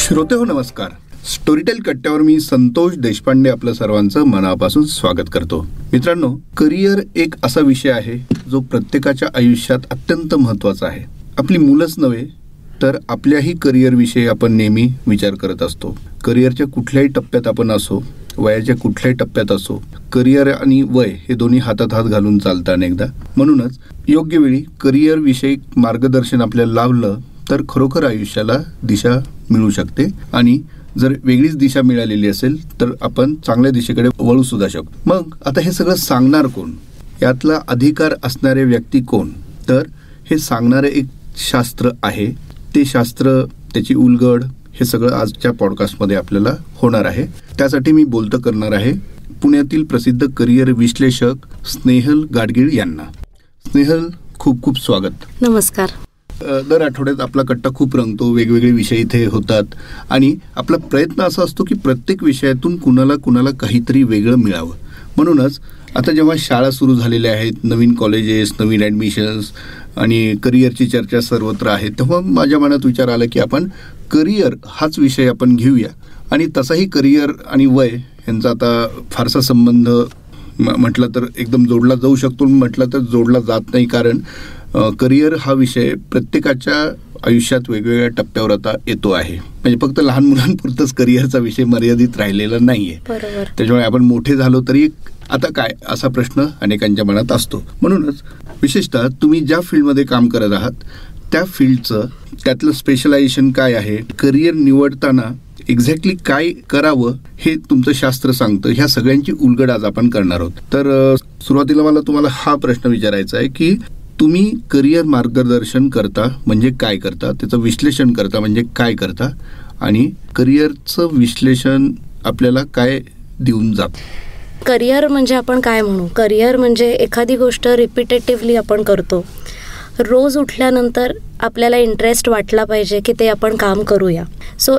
श्रोते हो नमस्कार. स्टोरीटेल कट्ट्यावर मी संतोष देशपांडे आपलं सर्वांचं मनापासून स्वागत करतो. मित्रांनो, करिअर एक असा विषय आहे जो प्रत्येकाच्या आयुष्यात अत्यंत महत्त्वाचा आहे. आपली मुलंच नव्हे तर आपल्याही करिअरविषयी आपण नेहमी विचार करत असतो. करिअरच्या कुठल्याही टप्प्यात आपण असो, वयाच्या कुठल्याही टप्प्यात असो, करिअर आणि वय हे दोन्ही हातात हात घालून चालतं अनेकदा. म्हणूनच योग्य वेळी करिअरविषयी मार्गदर्शन आपल्याला लाभलं तर खरोखर आयुष्याला दिशा मिळू शकते आणि जर वेगळीच दिशा मिळालेली असेल तर आपण चांगल्या दिशेकडे वळू सुद्धा शकतो. मग आता हे सगळं सांगणार कोण? यातला अधिकार असणारे व्यक्ती कोण? तर हे सांगणारे एक शास्त्र आहे. ते शास्त्र, त्याची उलगड, हे सगळं आजच्या पॉडकास्टमध्ये आपल्याला होणार आहे. त्यासाठी मी बोलतं करणार आहे पुण्यातील प्रसिद्ध करिअर विश्लेषक स्नेहल गाडगीळ यांना. स्नेहल, खूप खूप स्वागत. नमस्कार. दर आठवड्यात आपला कट्टा खूप रंगतो, वेगवेगळे विषय इथे होतात आणि आपला प्रयत्न असा असतो की प्रत्येक विषयातून कुणाला काहीतरी वेगळं मिळावं. म्हणूनच आता जेव्हा शाळा सुरू झालेल्या आहेत, नवीन कॉलेजेस, नवीन ॲडमिशन्स आणि करिअरची चर्चा सर्वत्र आहे, तेव्हा माझ्या मनात विचार आला की आपण करिअर हाच विषय आपण घेऊया. आणि तसाही करिअर आणि वय यांचा आता फारसा संबंध म्हटलं तर एकदम जोडला जाऊ शकतो, म्हटलं तर जोडला जात नाही. कारण करिअर हा विषय प्रत्येकाच्या आयुष्यात वेगवेगळ्या टप्प्यावर आता येतो आहे. म्हणजे फक्त लहान मुलांपुरतंच करिअरचा विषय मर्यादित राहिलेला नाहीये. त्याच्यामुळे आपण मोठे झालो तरी आता काय असा प्रश्न अनेकांच्या मनात असतो. म्हणूनच विशेषतः तुम्ही ज्या फील्डमध्ये काम करत आहात त्या फील्डचं, त्यातलं स्पेशलायझेशन काय आहे, करिअर निवडताना एक्झॅक्टली काय करावं हे तुमचं शास्त्र सांगतं, ह्या सगळ्यांची उलगड आज आपण करणार आहोत. तर सुरुवातीला मला तुम्हाला हा प्रश्न विचारायचा आहे की तुम्ही करिअर मार्गदर्शन करता म्हणजे काय करता, त्याचं विश्लेषण करता म्हणजे काय करता, आणि करिअरचं विश्लेषण आपल्याला काय देऊन जातं? करिअर म्हणजे आपण काय म्हणू? करिअर म्हणजे एखादी गोष्ट रिपिटेटिव्हली आपण करतो. रोज उठल्यानंतर आपल्याला इंटरेस्ट वाटला पाहिजे की ते आपण काम करूया. सो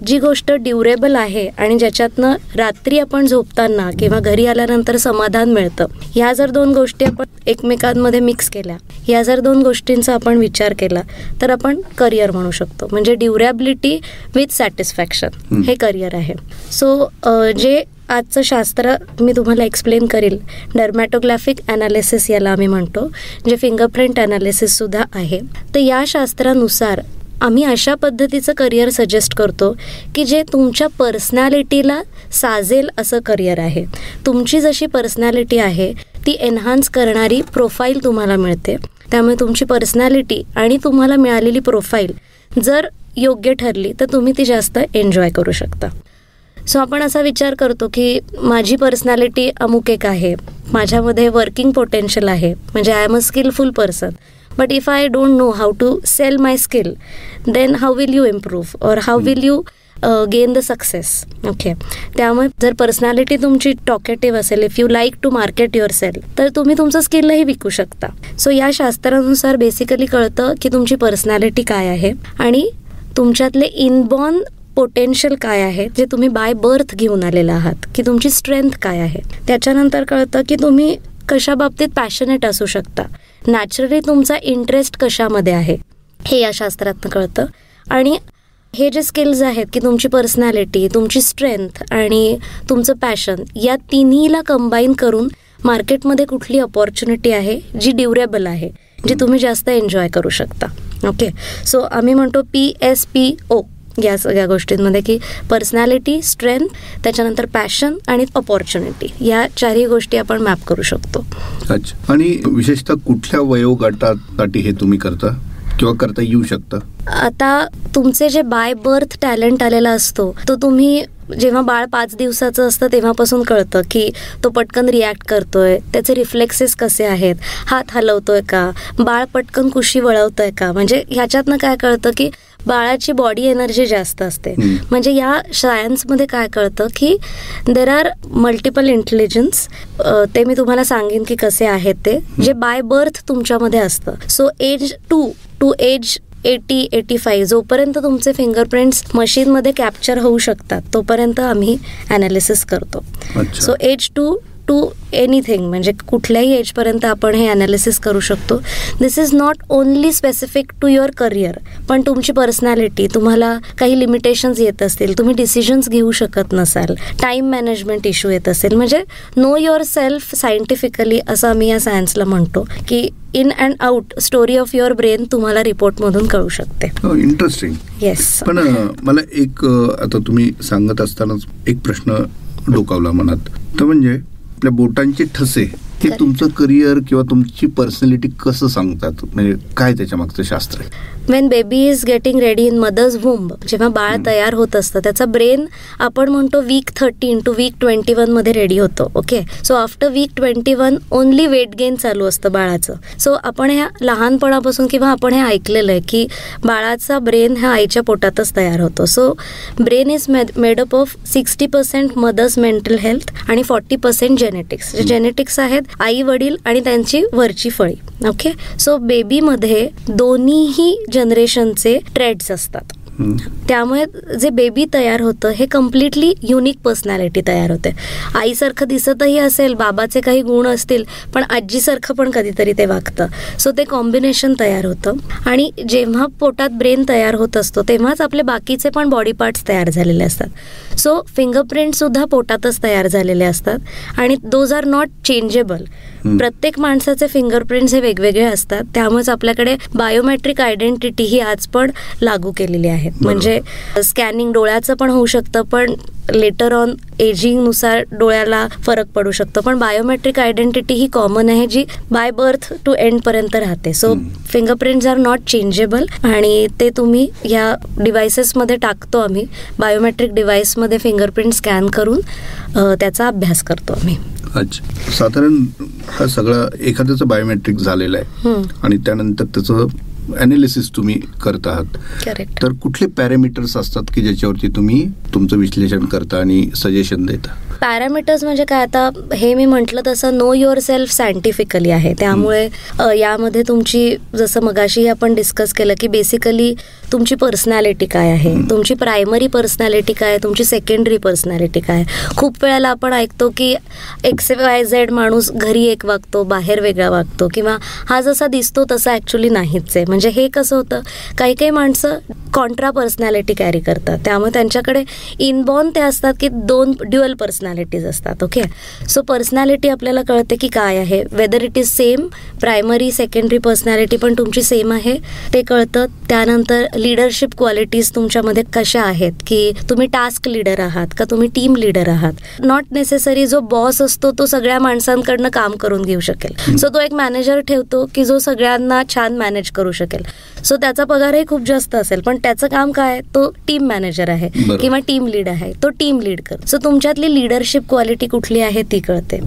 जी गोष्ट ड्युरेबल आहे आणि ज्याच्यातनं रात्री आपण झोपताना किंवा घरी आल्यानंतर समाधान मिळतं, ह्या जर दोन गोष्टी आपण एकमेकांमध्ये मिक्स केल्या, या जर दोन गोष्टींचा आपण विचार केला तर आपण करिअर म्हणू शकतो. म्हणजे ड्युरेबिलिटी विथ सॅटिस्फॅक्शन हे करिअर आहे. सो जे आजचं शास्त्र मी तुम्हाला एक्सप्लेन करेल, डर्मॅटोग्राफिक ॲनालिसिस याला आम्ही म्हणतो, जे फिंगरप्रिंट ॲनालिसिससुद्धा आहे. तर या शास्त्रानुसार आम्ही अशा पद्धतीचं करिअर सजेस्ट करतो की जे तुमच्या पर्सनॅलिटीला साजेल असं करिअर आहे. तुमची जशी पर्सनॅलिटी आहे ती एन्हान्स करणारी प्रोफाईल तुम्हाला मिळते. त्यामुळे तुमची पर्सनॅलिटी आणि तुम्हाला मिळालेली प्रोफाईल जर योग्य ठरली तर तुम्ही ती जास्त एन्जॉय करू शकता. सो आपण असा विचार करतो की माझी पर्सनॅलिटी अमुक एक आहे, माझ्यामध्ये वर्किंग पोटेन्शियल आहे, म्हणजे I am a skilful person. But if I don't know how to sell my skill, then how will you improve or how will you gain the success? Okay. त्यामुळे जर personality तुमची talkative असेल, if you like to market yourself, तर तुम्ही तुमचं स्किलही विकू शकता. So या शास्त्रानुसार बेसिकली कळतं की तुमची पर्सनॅलिटी काय आहे आणि तुमच्यातले इनबॉर्न पोटेन्शियल काय आहे, जे तुम्ही बाय बर्थ घेऊन आलेला आहात, की तुमची स्ट्रेंथ काय आहे. त्याच्यानंतर कळतं की तुम्ही कशा बाबतीत पॅशनेट असू शकता, नॅचरली तुमचा इंटरेस्ट कशामध्ये आहे हे या शास्त्रातनं कळतं. आणि हे जे स्किल्स आहेत की तुमची पर्सनॅलिटी, तुमची स्ट्रेंथ आणि तुमचं पॅशन, या तिन्हीला कंबाईन करून मार्केटमध्ये कुठली अपॉर्च्युनिटी आहे जी ड्युरेबल आहे, जी तुम्ही जास्त एन्जॉय करू शकता. ओके. सो आम्ही म्हणतो PSPO या सगळ्या गोष्टींमध्ये की पर्सनॅलिटी, स्ट्रेंथ, त्याच्यानंतर पॅशन आणि अपॉर्च्युनिटी, या चारही गोष्टी आपण मॅप करू शकतो. अच्छा. आणि विशेषतः कुठल्या वयोगटासाठी हे तुम्ही करता किंवा करता येऊ शकता? आता तुमचे जे बाय बर्थ टॅलेंट आलेला असतो तो तुम्ही जेव्हा बाळ 5 दिवसाचं असतं तेव्हापासून कळतं की तो पटकन रिॲक्ट करतोय, त्याचे रिफ्लेक्सेस कसे आहेत, हात हलवतोय का, बाळ पटकन कुशी वळवतोय का. म्हणजे ह्याच्यातनं काय कळतं की बाळाची बॉडी एनर्जी जास्त असते. म्हणजे या सायन्समध्ये काय कळतं की देर आर मल्टिपल इंटेलिजन्स. ते मी तुम्हाला सांगेन की कसे आहेत ते, जे बाय बर्थ तुमच्यामध्ये असतं. सो एज 2 to एज 80-85 जोपर्यंत तुमचे फिंगरप्रिंट्स मशीनमध्ये कॅप्चर होऊ शकतात तोपर्यंत आम्ही ॲनालिसिस करतो. सो एज 2 टू एनिथिंग, म्हणजे कुठल्याही एजपर्यंत आपण हे ॲनालिसिस करू शकतो. This is not only specific to your career, पण तुमची पर्सनॅलिटी, तुम्हाला काही लिमिटेशन्स येत असतील, तुम्ही डिसिजन्स घेऊ शकत नसाल, टाईम मॅनेजमेंट इश्यू येत असेल, म्हणजे नो युअर सेल्फ सायंटिफिकली असं आम्ही या सायन्सला म्हणतो की in and out story of your brain तुम्हाला रिपोर्टमधून कळू शकते. इंटरेस्टिंग. येस. पण मला एक आता तुम्ही सांगत असतानाच एक प्रश्न डोकावला मनात, तर म्हणजे आपल्या बोटांचे ठसे हे तुमचं करिअर किंवा तुमची पर्सनॅलिटी कसं सांगतात, म्हणजे काय त्याच्या मागचं शास्त्र आहे? When baby is getting ready in mother's womb, जेव्हा बाळ तयार होत असतं, त्याचा ब्रेन आपण म्हणतो वीक 13 टू वीक 21 मध्ये रेडी होतो. Okay, so after week 21 only weight gain चालू असतं बाळाचं. सो आपण ह्या लहानपणापासून किंवा आपण हे ऐकलेलं आहे की बाळाचा ब्रेन हा आईच्या पोटातच तयार होतो. So brain is made up of 60% mother's mental health आणि 40% जेनेटिक्स. जे जेनेटिक्स आहेत आई वडील आणि त्यांची वरची फळी. ओके, सो बेबीमध्ये दोन्हीही जनरेशनचे ट्रेड्स असतात. त्यामुळे जे बेबी तयार होतं हे कम्प्लिटली युनिक पर्सनॅलिटी तयार होते. आईसारखं दिसतही असेल, बाबाचे काही गुण असतील, पण आजीसारखं पण कधीतरी ते वागतं. सो ते कॉम्बिनेशन तयार होतं. आणि जेव्हा पोटात ब्रेन तयार होत असतो तेव्हाच आपले बाकीचे पण बॉडी पार्ट्स तयार झालेले असतात. सो फिंगरप्रिंटसुद्धा पोटातच तयार झालेले असतात आणि दोज आर नॉट चेंजेबल. प्रत्येक माणसाचे फिंगरप्रिंट्स हे वेगवेगळे असतात. त्यामुळेच आपल्याकडे बायोमेट्रिक आयडेंटिटी ही आज पण लागू केलेली आहे. म्हणजे स्कॅनिंग डोळ्याचं पण होऊ शकतं, पण लेटर ऑन एजिंगनुसार डोळ्याला फरक पडू शकतो, पण बायोमेट्रिक आयडेंटिटी ही कॉमन आहे जी बाय बर्थ टू एंड पर्यंत राहते. So fingerprints are not changeable आणि ते तुम्ही या डिव्हायसेसमध्ये टाकतो आम्ही. बायोमेट्रिक डिव्हाइसमध्ये फिंगरप्रिंट स्कॅन करून त्याचा अभ्यास करतो आम्ही. अच्छा, साधारण हा सगळा एखाद्याचं बायोमेट्रिक झालेलं आहे आणि त्यानंतर त्याचं ॲनालिसिस तुम्ही करत आहात. करेक्ट. तर कुठले पॅरामीटर्स असतात की ज्याच्यावरती तुम्ही तुमचं विश्लेषण करता आणि सजेशन देता? पॅरामीटर्स म्हणजे काय, आता हे मी म्हटलं तसं नो युअर सेल्फ सायंटिफिकली आहे. त्यामुळे यामध्ये तुमची, जसं मगाशी आपण डिस्कस केलं की बेसिकली तुमची पर्सनॅलिटी काय आहे, तुमची प्रायमरी पर्सनॅलिटी काय आहे, तुमची सेकंडरी पर्सनॅलिटी काय आहे. खूप वेळेला आपण ऐकतो की XYZ माणूस घरी एक वागतो, बाहेर वेगळा वागतो, किंवा हा जसा दिसतो तसा ॲक्च्युली नाहीच आहे. म्हणजे हे कसं होतं, काही काही माणसं कॉन्ट्रा पर्सनॅलिटी कॅरी करतात. त्यामुळे त्यांच्याकडे इनबॉर्न ते असतात की 2 ड्युअल पर्सनॅलिटीज असतात. ओके, सो पर्सनॅलिटी आपल्याला कळते की काय आहे, whether it is same primary secondary personality पण तुमची सेम आहे ते कळतं. त्यानंतर लिडरशिप क्वालिटीज तुमच्यामध्ये कशा आहेत, की तुम्ही टास्क लीडर आहात का तुम्ही टीम लीडर आहात. नॉट नेसेसरी जो बॉस असतो तो सगळ्या माणसांकडनं काम करून घेऊ शकेल. सो तो एक मॅनेजर ठेवतो की जो सगळ्यांना छान मॅनेज करू शकेल. सो त्याचा पगारही खूप जास्त असेल, पण त्याचं काम काय, तो टीम मॅनेजर आहे किंवा टीम लीड आहे, तो टीम लीड कर. सो तुमच्यातली लिडरशिप क्वालिटी कुठली आहे ती कळते.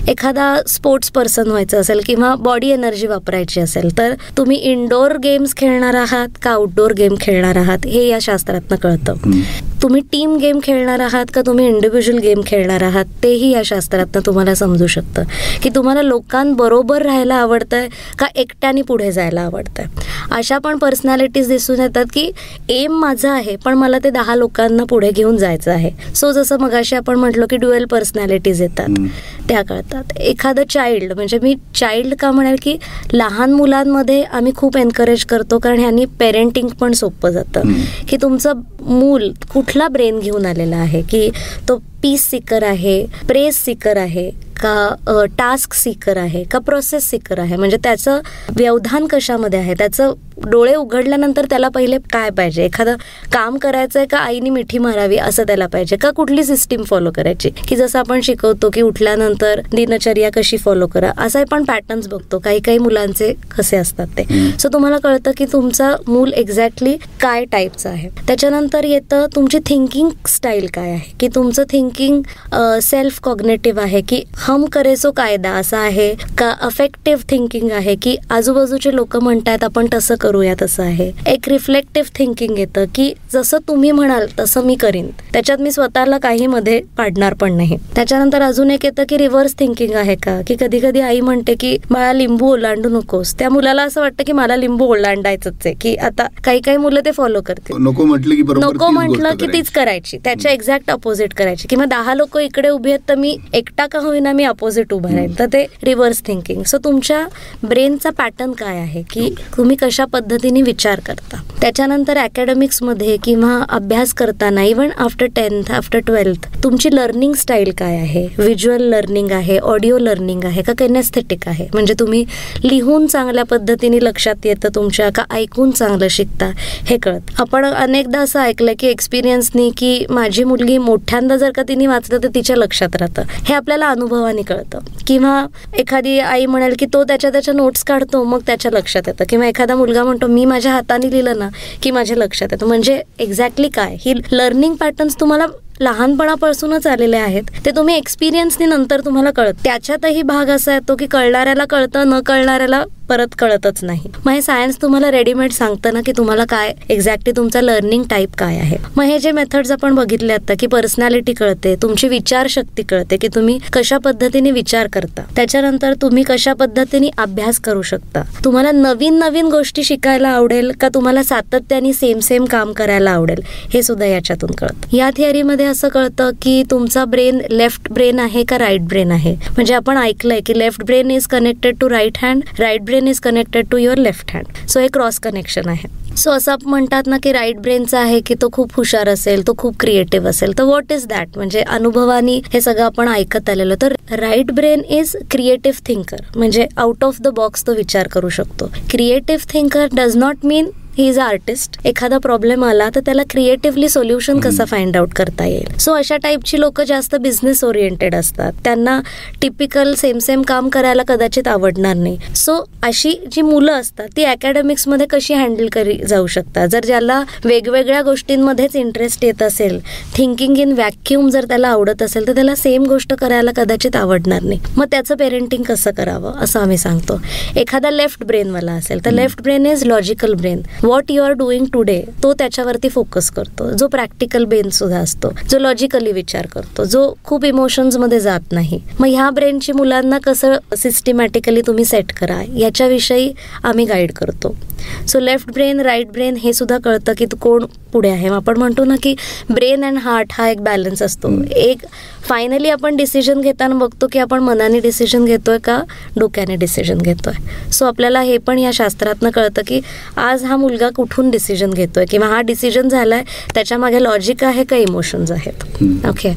एखादा स्पोर्ट्स पर्सन व्हायचं असेल किंवा बॉडी एनर्जी वापरायची असेल तर तुम्ही इनडोअर गेम्स खेळणार आहात का आउटडोअर गेम खेळणार आहात हे या शास्त्रातनं कळतं. तुम्ही टीम गेम खेळणार आहात का तुम्ही इंडिव्हिज्युअल गेम खेळणार आहात तेही या शास्त्रातनं तुम्हाला समजू शकतं. की तुम्हाला लोकांबरोबर राहायला आवडतंय का एकट्याने पुढे जायला आवडतंय. अशा पण पर्सनॅलिटीज दिसून येतात की एम माझा आहे पण मला ते 10 लोकांना पुढे घेऊन जायचं आहे. सो जसं मगाशी आपण म्हटलो की ड्युअल पर्सनॅलिटीज येतात त्या कळतात. एखादं चाइल्ड, म्हणजे मी चाइल्ड का म्हणेल की लहान मुलांमध्ये आम्ही खूप एनकरेज करतो कारण ह्यांनी पेरेंटिंग पण सोपं जातं. की तुमचं मूल कुठला ब्रेन घेऊन आलेला आहे, की तो पीस सीकर आहे, प्रेस सीकर आहे का टास्क सीकर आहे का प्रोसेस सीकर आहे. म्हणजे त्याचं व्यवधान कशामध्ये आहे, त्याचं डोळे उघडल्यानंतर त्याला पहिले काय पाहिजे, एखादं काम करायचं आहे का आईने मिठी मारावी असं त्याला पाहिजे का कुठली सिस्टीम फॉलो करायची. की जसं आपण शिकवतो की उठल्यानंतर दिनचर्या कशी फॉलो करा, असं आपण पॅटर्न्स बघतो काही काही मुलांचे कसे असतात ते. सो तुम्हाला कळतं की तुमचा मूल एक्झॅक्टली काय टाईपचं आहे. त्याच्यानंतर येतं तुमची थिंकिंग स्टाईल काय आहे, की तुमचं थिंकिंग सेल्फ कॉग्नेटिव्ह आहे की हम करे सो कायदा असं आहे का अफेक्टिव्ह थिंकिंग आहे की आजूबाजूचे लोक म्हणतात आपण तसं करू करूया तसं आहे. एक रिफ्लेक्टिव्ह थिंकिंग येतं की जसं तुम्ही म्हणाल तसं मी करीन, त्याच्यात मी स्वतःला काही मध्ये पाडणार पण नाही. त्याच्यानंतर अजून एक येतं की रिव्हर्स थिंकिंग आहे का, की कधी कधी आई म्हणते की बाळा लिंबू ओलांडू नकोस, त्या मुलाला असं वाटतं की मला लिंबू ओलांडायचंच आहे, की आता काही मुलं ते फॉलो करतील. नको म्हटलं की तीच करायची, त्याच्या एक्झॅक्ट अपोजिट करायची, किंवा 10 लोक इकडे उभे आहेत तर मी एकटा का होईना मी अपोजिट उभा राहील. तर ते रिव्हर्स थिंकिंग. सो तुमच्या ब्रेनचा पॅटर्न काय आहे की तुम्ही कशा पद्धतीने विचार करता. त्याच्यानंतर अकॅडमिक्समध्ये किंवा अभ्यास करताना even after 10th after 12th तुमची लर्निंग स्टाईल काय आहे. व्हिज्युअल लर्निंग आहे, ऑडिओ लर्निंग आहे का किनेस्थेटिक आहे, म्हणजे तुम्ही लिहून चांगल्या पद्धतीने लक्षात येतं तुमच्या का ऐकून चांगलं शिकता हे कळत. आपण अनेकदा असं ऐकलं की एक्सपिरियन्सनी की माझी मुलगी मोठ्यांदा जर का तिने वाचलं तर तिच्या लक्षात राहतं, हे आपल्याला अनुभवाने कळतं. किंवा एखादी आई म्हणेल की तो त्याच्या नोट्स काढतो मग त्याच्या लक्षात येतं, किंवा एखादा मुलगा म्हणतो मी माझ्या हाताने लिहिलं ना की माझ्या लक्षात येतं. म्हणजे एक्झॅक्टली काय, ही लर्निंग पॅटर्न्स तुम्हाला लहानपणापासूनच आलेले आहेत, ते तुम्ही एक्सपिरियन्सनी नंतर तुम्हाला कळत. त्याच्यातही भाग असा येतो की कळणाऱ्याला कळतं, न कळणाऱ्याला परत कळतच नाही. मग हे सायन्स तुम्हाला रेडीमेड सांगतं ना की तुम्हाला काय एक्झॅक्टली तुमचा लर्निंग टाईप काय आहे. मग हे जे मेथड्स आपण बघितले आता की पर्सनॅलिटी कळते, तुमची विचारशक्ती कळते की तुम्ही कशा पद्धतीने विचार करता, त्याच्यानंतर तुम्ही कशा पद्धतीने अभ्यास करू शकता, तुम्हाला नवीन गोष्टी शिकायला आवडेल का तुम्हाला सातत्याने सेम काम करायला आवडेल, हे सुद्धा याच्यातून कळतं. या थिअरीमध्ये असं कळतं की तुमचा ब्रेन लेफ्ट ब्रेन आहे का राईट ब्रेन आहे. म्हणजे आपण ऐकलंय की left brain is connected to right hand, right brain is connected to your left hand. So हे क्रॉस कनेक्शन आहे. सो असं म्हणतात ना की राईट ब्रेनचा आहे की तो खूप हुशार असेल, तो खूप क्रिएटिव्ह असेल. तर व्हॉट इज दॅट, म्हणजे अनुभवानी हे सगळं आपण ऐकत आलेलो. तर right brain is creative thinker, म्हणजे आउट ऑफ द बॉक्स तो विचार करू शकतो. Creative thinker does not mean he is a artist. एखादा प्रॉब्लेम आला तर त्याला क्रिएटिव्हली सोल्युशन कसं फाइंड आउट करता येईल. सो अशा टाईपची लोक जास्त बिझनेस ओरिएंटेड असतात, त्यांना टिपिकल सेम काम करायला कदाचित आवडणार नाही. सो अशी जी मुलं असतात ती अकॅडमिक्समध्ये कशी हँडल करी जाऊ शकतात. जर ज्याला वेगवेगळ्या गोष्टींमध्येच इंटरेस्ट येत असेल, थिंकिंग इन व्हॅक्यूम जर त्याला आवडत असेल तर त्याला सेम गोष्ट करायला कदाचित आवडणार नाही. मग त्याचं पेरेंटिंग कसं करावं असं आम्ही सांगतो. एखादा लेफ्ट ब्रेनवाला असेल तर left brain is logical brain. What you are doing today तो त्याच्यावरती फोकस करतो. जो प्रॅक्टिकल ब्रेन सुद्धा असतो, जो लॉजिकली विचार करतो, जो खूप इमोशन्स मध्ये जात नाही. मग ह्या ब्रेनची मुलांना कसं सिस्टमॅटिकली तुम्ही सेट करा याच्याविषयी आम्ही गाईड करतो. So left brain right brain हे सुद्धा कळतं की तू कोण पुढे आहे. आपण म्हणतो ना की ब्रेन अँड हार्ट हा एक बॅलन्स असतो. एक फायनली आपण डिसिजन घेताना बघतो की आपण मनाने डिसिजन घेतोय का डोक्याने डिसिजन घेतोय. सो आपल्याला हे पण या शास्त्रातनं कळतं की आज हा मुलगा कुठून डिसिजन घेतोय किंवा हा डिसिजन झालाय त्याच्या मागे लॉजिक आहे का इमोशन्स आहेत. ओके,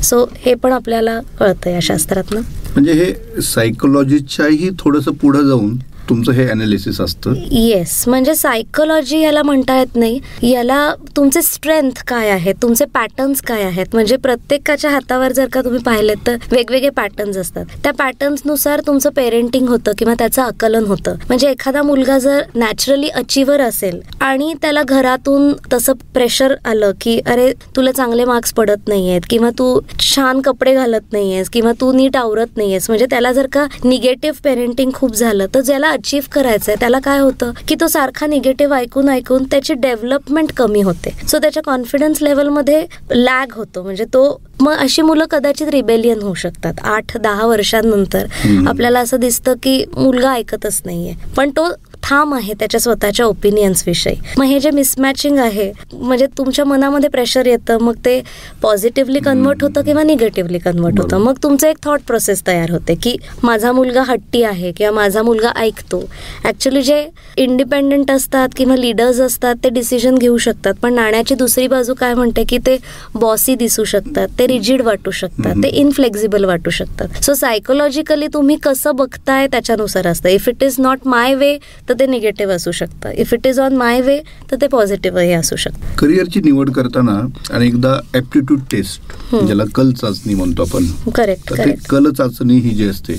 सो हे पण आपल्याला कळतं या शास्त्रातनं. म्हणजे हे सायकोलॉजीच्याही थोडंसं पुढे जाऊन तुमचं हे अनालिसिस असतं. येस, म्हणजे सायकोलॉजी याला म्हणता येत नाही, याला तुमचे स्ट्रेंथ काय आहेत, तुमचे पॅटर्न्स काय आहेत. म्हणजे प्रत्येकाच्या हातावर जर का तुम्ही पाहिलेत तर वेगवेगळे पॅटर्न्स असतात. त्या पॅटर्न्सनुसार तुमचं पेरेंटिंग होतं किंवा त्याचं आकलन होतं. म्हणजे एखादा मुलगा जर नॅचरली अचिव्हर असेल आणि त्याला घरातून तसं प्रेशर आलं की अरे तुला चांगले मार्क्स पडत नाहीयेत किंवा तू छान कपडे घालत नाहीयेस किंवा तू नीट आवरत नाहीयेस, म्हणजे त्याला जर का निगेटिव्ह पेरेंटिंग खूप झालं तर ज्याला अचीव्ह करायचंय त्याला काय होतं की तो सारखा निगेटिव्ह ऐकून त्याची डेव्हलपमेंट कमी होते. सो त्याच्या कॉन्फिडन्स लेवलमध्ये लॅग होतो. म्हणजे तो मग अशी मुलं कदाचित रिबेलियन होऊ शकतात. 8-10 वर्षांनंतर आपल्याला असं दिसतं की मुलगा ऐकतच नाहीये, पण तो ठाम आहे त्याच्या स्वतःच्या ओपिनियन्स विषयी. मग हे जे मिसमॅचिंग आहे, म्हणजे तुमच्या मनामध्ये प्रेशर येतं, मग ते पॉझिटिव्हली कन्वर्ट होतं किंवा निगेटिव्हली कन्वर्ट होतं. मग तुमचं एक थॉट प्रोसेस तयार होते की माझा मुलगा हट्टी आहे किंवा माझा मुलगा ऐकतो. ऍक्च्युली जे इंडिपेंडंट असतात किंवा लीडर्स असतात ते डिसिजन घेऊ शकतात, पण नाण्याची दुसरी बाजू काय म्हणते की ते बॉसी दिसू शकतात, ते रिजिड वाटू शकतात, ते इनफ्लेक्झिबल वाटू शकतात. सो सायकोलॉजिकली तुम्ही कसं बघताय त्याच्यानुसार असतं. If it is not my way तर ते निगेटिव्ह असू शकतं, if it is on my way तर ते पॉझिटिव्हही असू शकतं. करिअरची निवड करताना अनेकदा ऍप्टिट्यूड टेस्ट, ज्याला कल चाचणी म्हणतो आपण, करेक्ट, कल चाचणी ही जी असते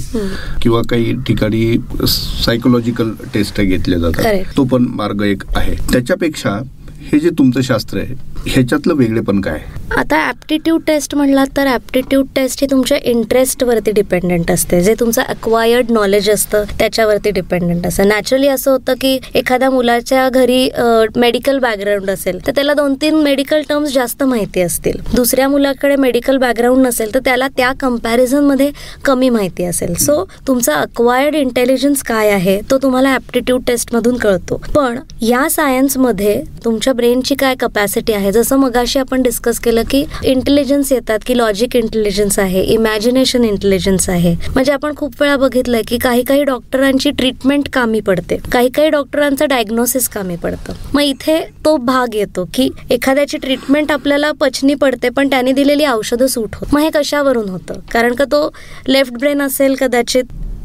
किंवा काही ठिकाणी सायकोलॉजिकल टेस्ट घेतल्या जातात, तो पण मार्ग एक आहे. त्याच्यापेक्षा हे जे तुमचं शास्त्र आहे ह्याच्यातलं वेगळेपण काय? आता ॲप्टिट्यूड टेस्ट म्हणलात तर ॲप्टिट्यूड टेस्ट ही तुमच्या इंटरेस्टवरती डिपेंडंट असते. जे तुमचं अक्वायर्ड नॉलेज असतं त्याच्यावरती डिपेंडंट असतं. नॅचरली असं होतं की एखाद्या मुलाच्या घरी मेडिकल बॅकग्राऊंड असेल तर त्याला 2-3 मेडिकल टर्म्स जास्त माहिती असतील. दुसऱ्या मुलाकडे मेडिकल बॅकग्राऊंड नसेल तर त्याला त्या कम्पॅरिझनमध्ये कमी माहिती असेल. सो तुमचा अक्वायर्ड इंटेलिजन्स काय आहे तो तुम्हाला ॲप्टिट्यूड टेस्टमधून कळतो. पण या सायन्समध्ये तुमच्या ब्रेनची काय कपॅसिटी आहे, जसं मगाशी आपण डिस्कस केलं की इंटेलिजन्स येतात की लॉजिक इंटेलिजन्स आहे, इमॅजिनेशन इंटेलिजन्स आहे. म्हणजे आपण खूप वेळा बघितलंय की काही डॉक्टरांची ट्रीटमेंट कामी पडते, काही डॉक्टरांचं डायग्नोसिस कामी पडतं. मग इथे तो भाग येतो की एखाद्याची ट्रीटमेंट आपल्याला पचनी पडते पण त्याने दिलेली औषधं सूट होत. मग हे कशावरून होतं? कारण का तो लेफ्ट ब्रेन असेल कदाचित.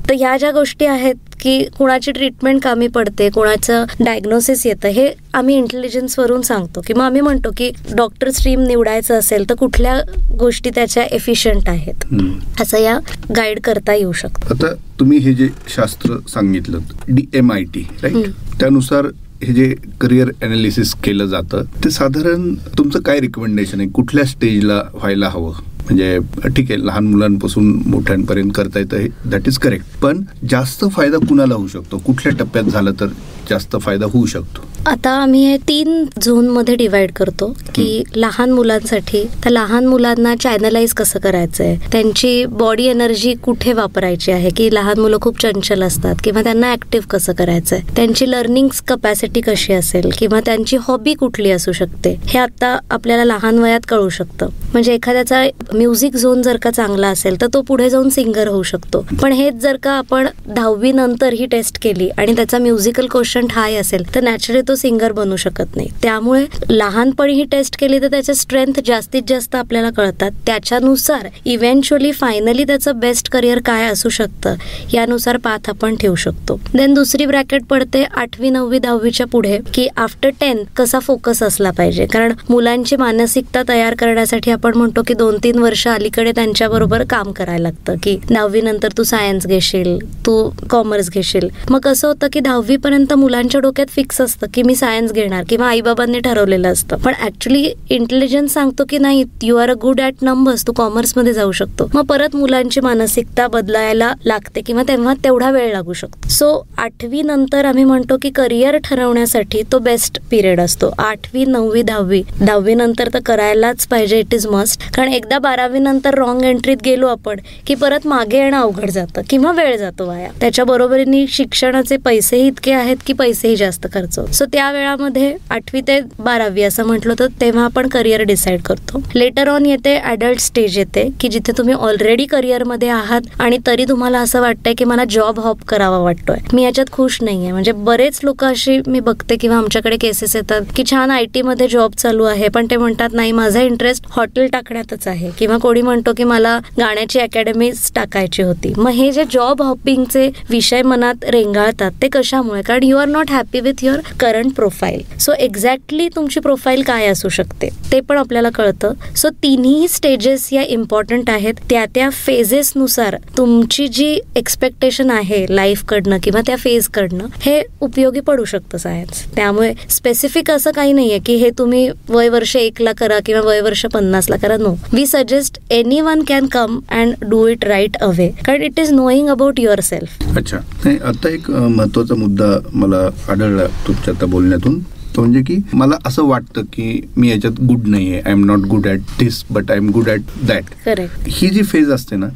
तर ह्या ज्या गोष्टी आहेत की कुणाची ट्रीटमेंट कामी पडते, कुणाचं डायग्नोसिस येतं, हे आम्ही इंटेलिजन्सवरून सांगतो. की मग आम्ही म्हणतो की डॉक्टर स्ट्रीम निवडायचं असेल तर कुठल्या गोष्टी त्याच्या एफिशियंट आहेत असं या गाईड करता येऊ शकतं. आता तुम्ही हे जे शास्त्र सांगितलं DMIT राईट, त्यानुसार हे जे करिअर अनालिसिस केलं जातं ते साधारण तुमचं काय रिकमेंडेशन आहे, कुठल्या स्टेजला व्हायला हवं? म्हणजे ठीक आहे लहान मुलांपासून मोठ्यांपर्यंत करता येतं, दॅट इज करेक्ट. पण जास्त फायदा कुणाला होऊ शकतो, कुठल्या टप्प्यात झालं तर जास्त फायदा होऊ शकतो? आता आम्ही हे 3 झोनमध्ये डिवाइड करतो की लहान मुलांसाठी तर लहान मुलांना चॅनलाइज कसं करायचंय, त्यांची बॉडी एनर्जी कुठे वापरायची आहे, की लहान मुलं खूप चंचल असतात किंवा त्यांना ऍक्टिव्ह कसं करायचंय, त्यांची लर्निंग कपॅसिटी कशी असेल किंवा त्यांची हॉबी कुठली असू शकते, हे आता आपल्याला लहान वयात कळू शकतं. म्हणजे एखाद्याचा म्युझिक झोन जर का चांगला असेल तर तो पुढे जाऊन सिंगर होऊ शकतो. पण हेच जर का आपण 10वी नंतर ही टेस्ट केली आणि त्याचा म्युझिकल क्वोशंट हाय असेल तर नॅचरली तो सिंगर बनू शकत नाही. त्यामुळे लहानपणी ही टेस्ट केली तर त्याचे स्ट्रेंथ जास्तीत जास्त आपल्याला कळतात. त्याच्यानुसार इव्हेंच्युअली फायनली त्याचं बेस्ट करिअर काय असू शकतं यानुसार पाथ आपण ठेवू शकतो. देन दुसरी ब्रॅकेट पडते 8वी 9वी 10वीच्या पुढे की आफ्टर 10 कसा फोकस असला पाहिजे. कारण मुलांची मानसिकता तयार करण्यासाठी आपण म्हणतो की 2-3 वर्ष अलीकडे त्यांच्याबरोबर काम करायला लागतं की 10वी नंतर तू सायन्स घेशील, तू कॉमर्स घेशील. मग कसं होतं की 10वी पर्यंत मुलांच्या डोक्यात फिक्स असतं की मी सायन्स घेणार किंवा आईबाबांनी ठरवलेलं असतं. पण ऍक्च्युली इंटेलिजन्स सांगतो की नाही, you are a good at numbers, तू कॉमर्समध्ये जाऊ शकतो. मग परत मुलांची मानसिकता बदलायला लागते किंवा तेव्हा तेवढा वेळ लागू शकतो. सो 8वी नंतर आम्ही म्हणतो की करिअर ठरवण्यासाठी तो बेस्ट पिरियड असतो. 8वी 9वी 10वी 10वी नंतर तर करायलाच पाहिजे, इट इज मस्ट. कारण एकदा 12वी नंतर रॉंग एंट्रीत गेलो आपण की परत मागे येणं अवघड जातं किंवा वेळ जातो वाया. त्याच्या बरोबरीने शिक्षणाचे पैसेही इतके आहेत की पैसेही जास्त खर्च होतो. सो त्या वेळामध्ये 8वी ते 12वी असं म्हटलं तर तेव्हा आपण करिअर डिसाईड करतो. लेटर ऑन येते ॲडल्ट स्टेज येते की जिथे तुम्ही ऑलरेडी करिअरमध्ये आहात आणि तरी तुम्हाला असं वाटतंय की मला जॉब हॉप करावा वाटतोय, मी याच्यात खुश नाहीये. म्हणजे बरेच लोक अशी मी बघते किंवा आमच्याकडे केसेस येतात की छान IT मध्ये जॉब चालू आहे पण ते म्हणतात नाही माझा इंटरेस्ट हॉटेल टाकण्यातच आहे, किंवा कोणी म्हणतो की मला गाण्याची अकॅडमी टाकायची होती. मग हे जे जॉब हॉपिंगचे विषय मनात रेंगाळतात ते कशामुळे? कारण you are not happy with your current profile. So exactly तुमची प्रोफाईल काय असू शकते ते पण आपल्याला कळतं. सो तिन्ही स्टेजेस या इम्पॉर्टंट आहेत. त्या फेजेसनुसार तुमची जी एक्सपेक्टेशन आहे लाईफकडनं किंवा त्या फेजकडनं हे उपयोगी पडू शकतं सायन्स. त्यामुळे स्पेसिफिक असं काही नाहीये की हे तुम्ही वय वर्ष 1ला करा किंवा वय वर्ष 50ला करा. No, we suggest anyone can come and do it right away, कारण it is knowing about yourself. अच्छा, नाही आता एक महत्वाचा मुद्दा मला आढळला तुमच्या आता बोलण्यातून, तो म्हणजे की मला असं वाटतं की मी याच्यात गुड नाहीये, I am not good at this but I am good at that. Correct. ही जी फेज असते ना,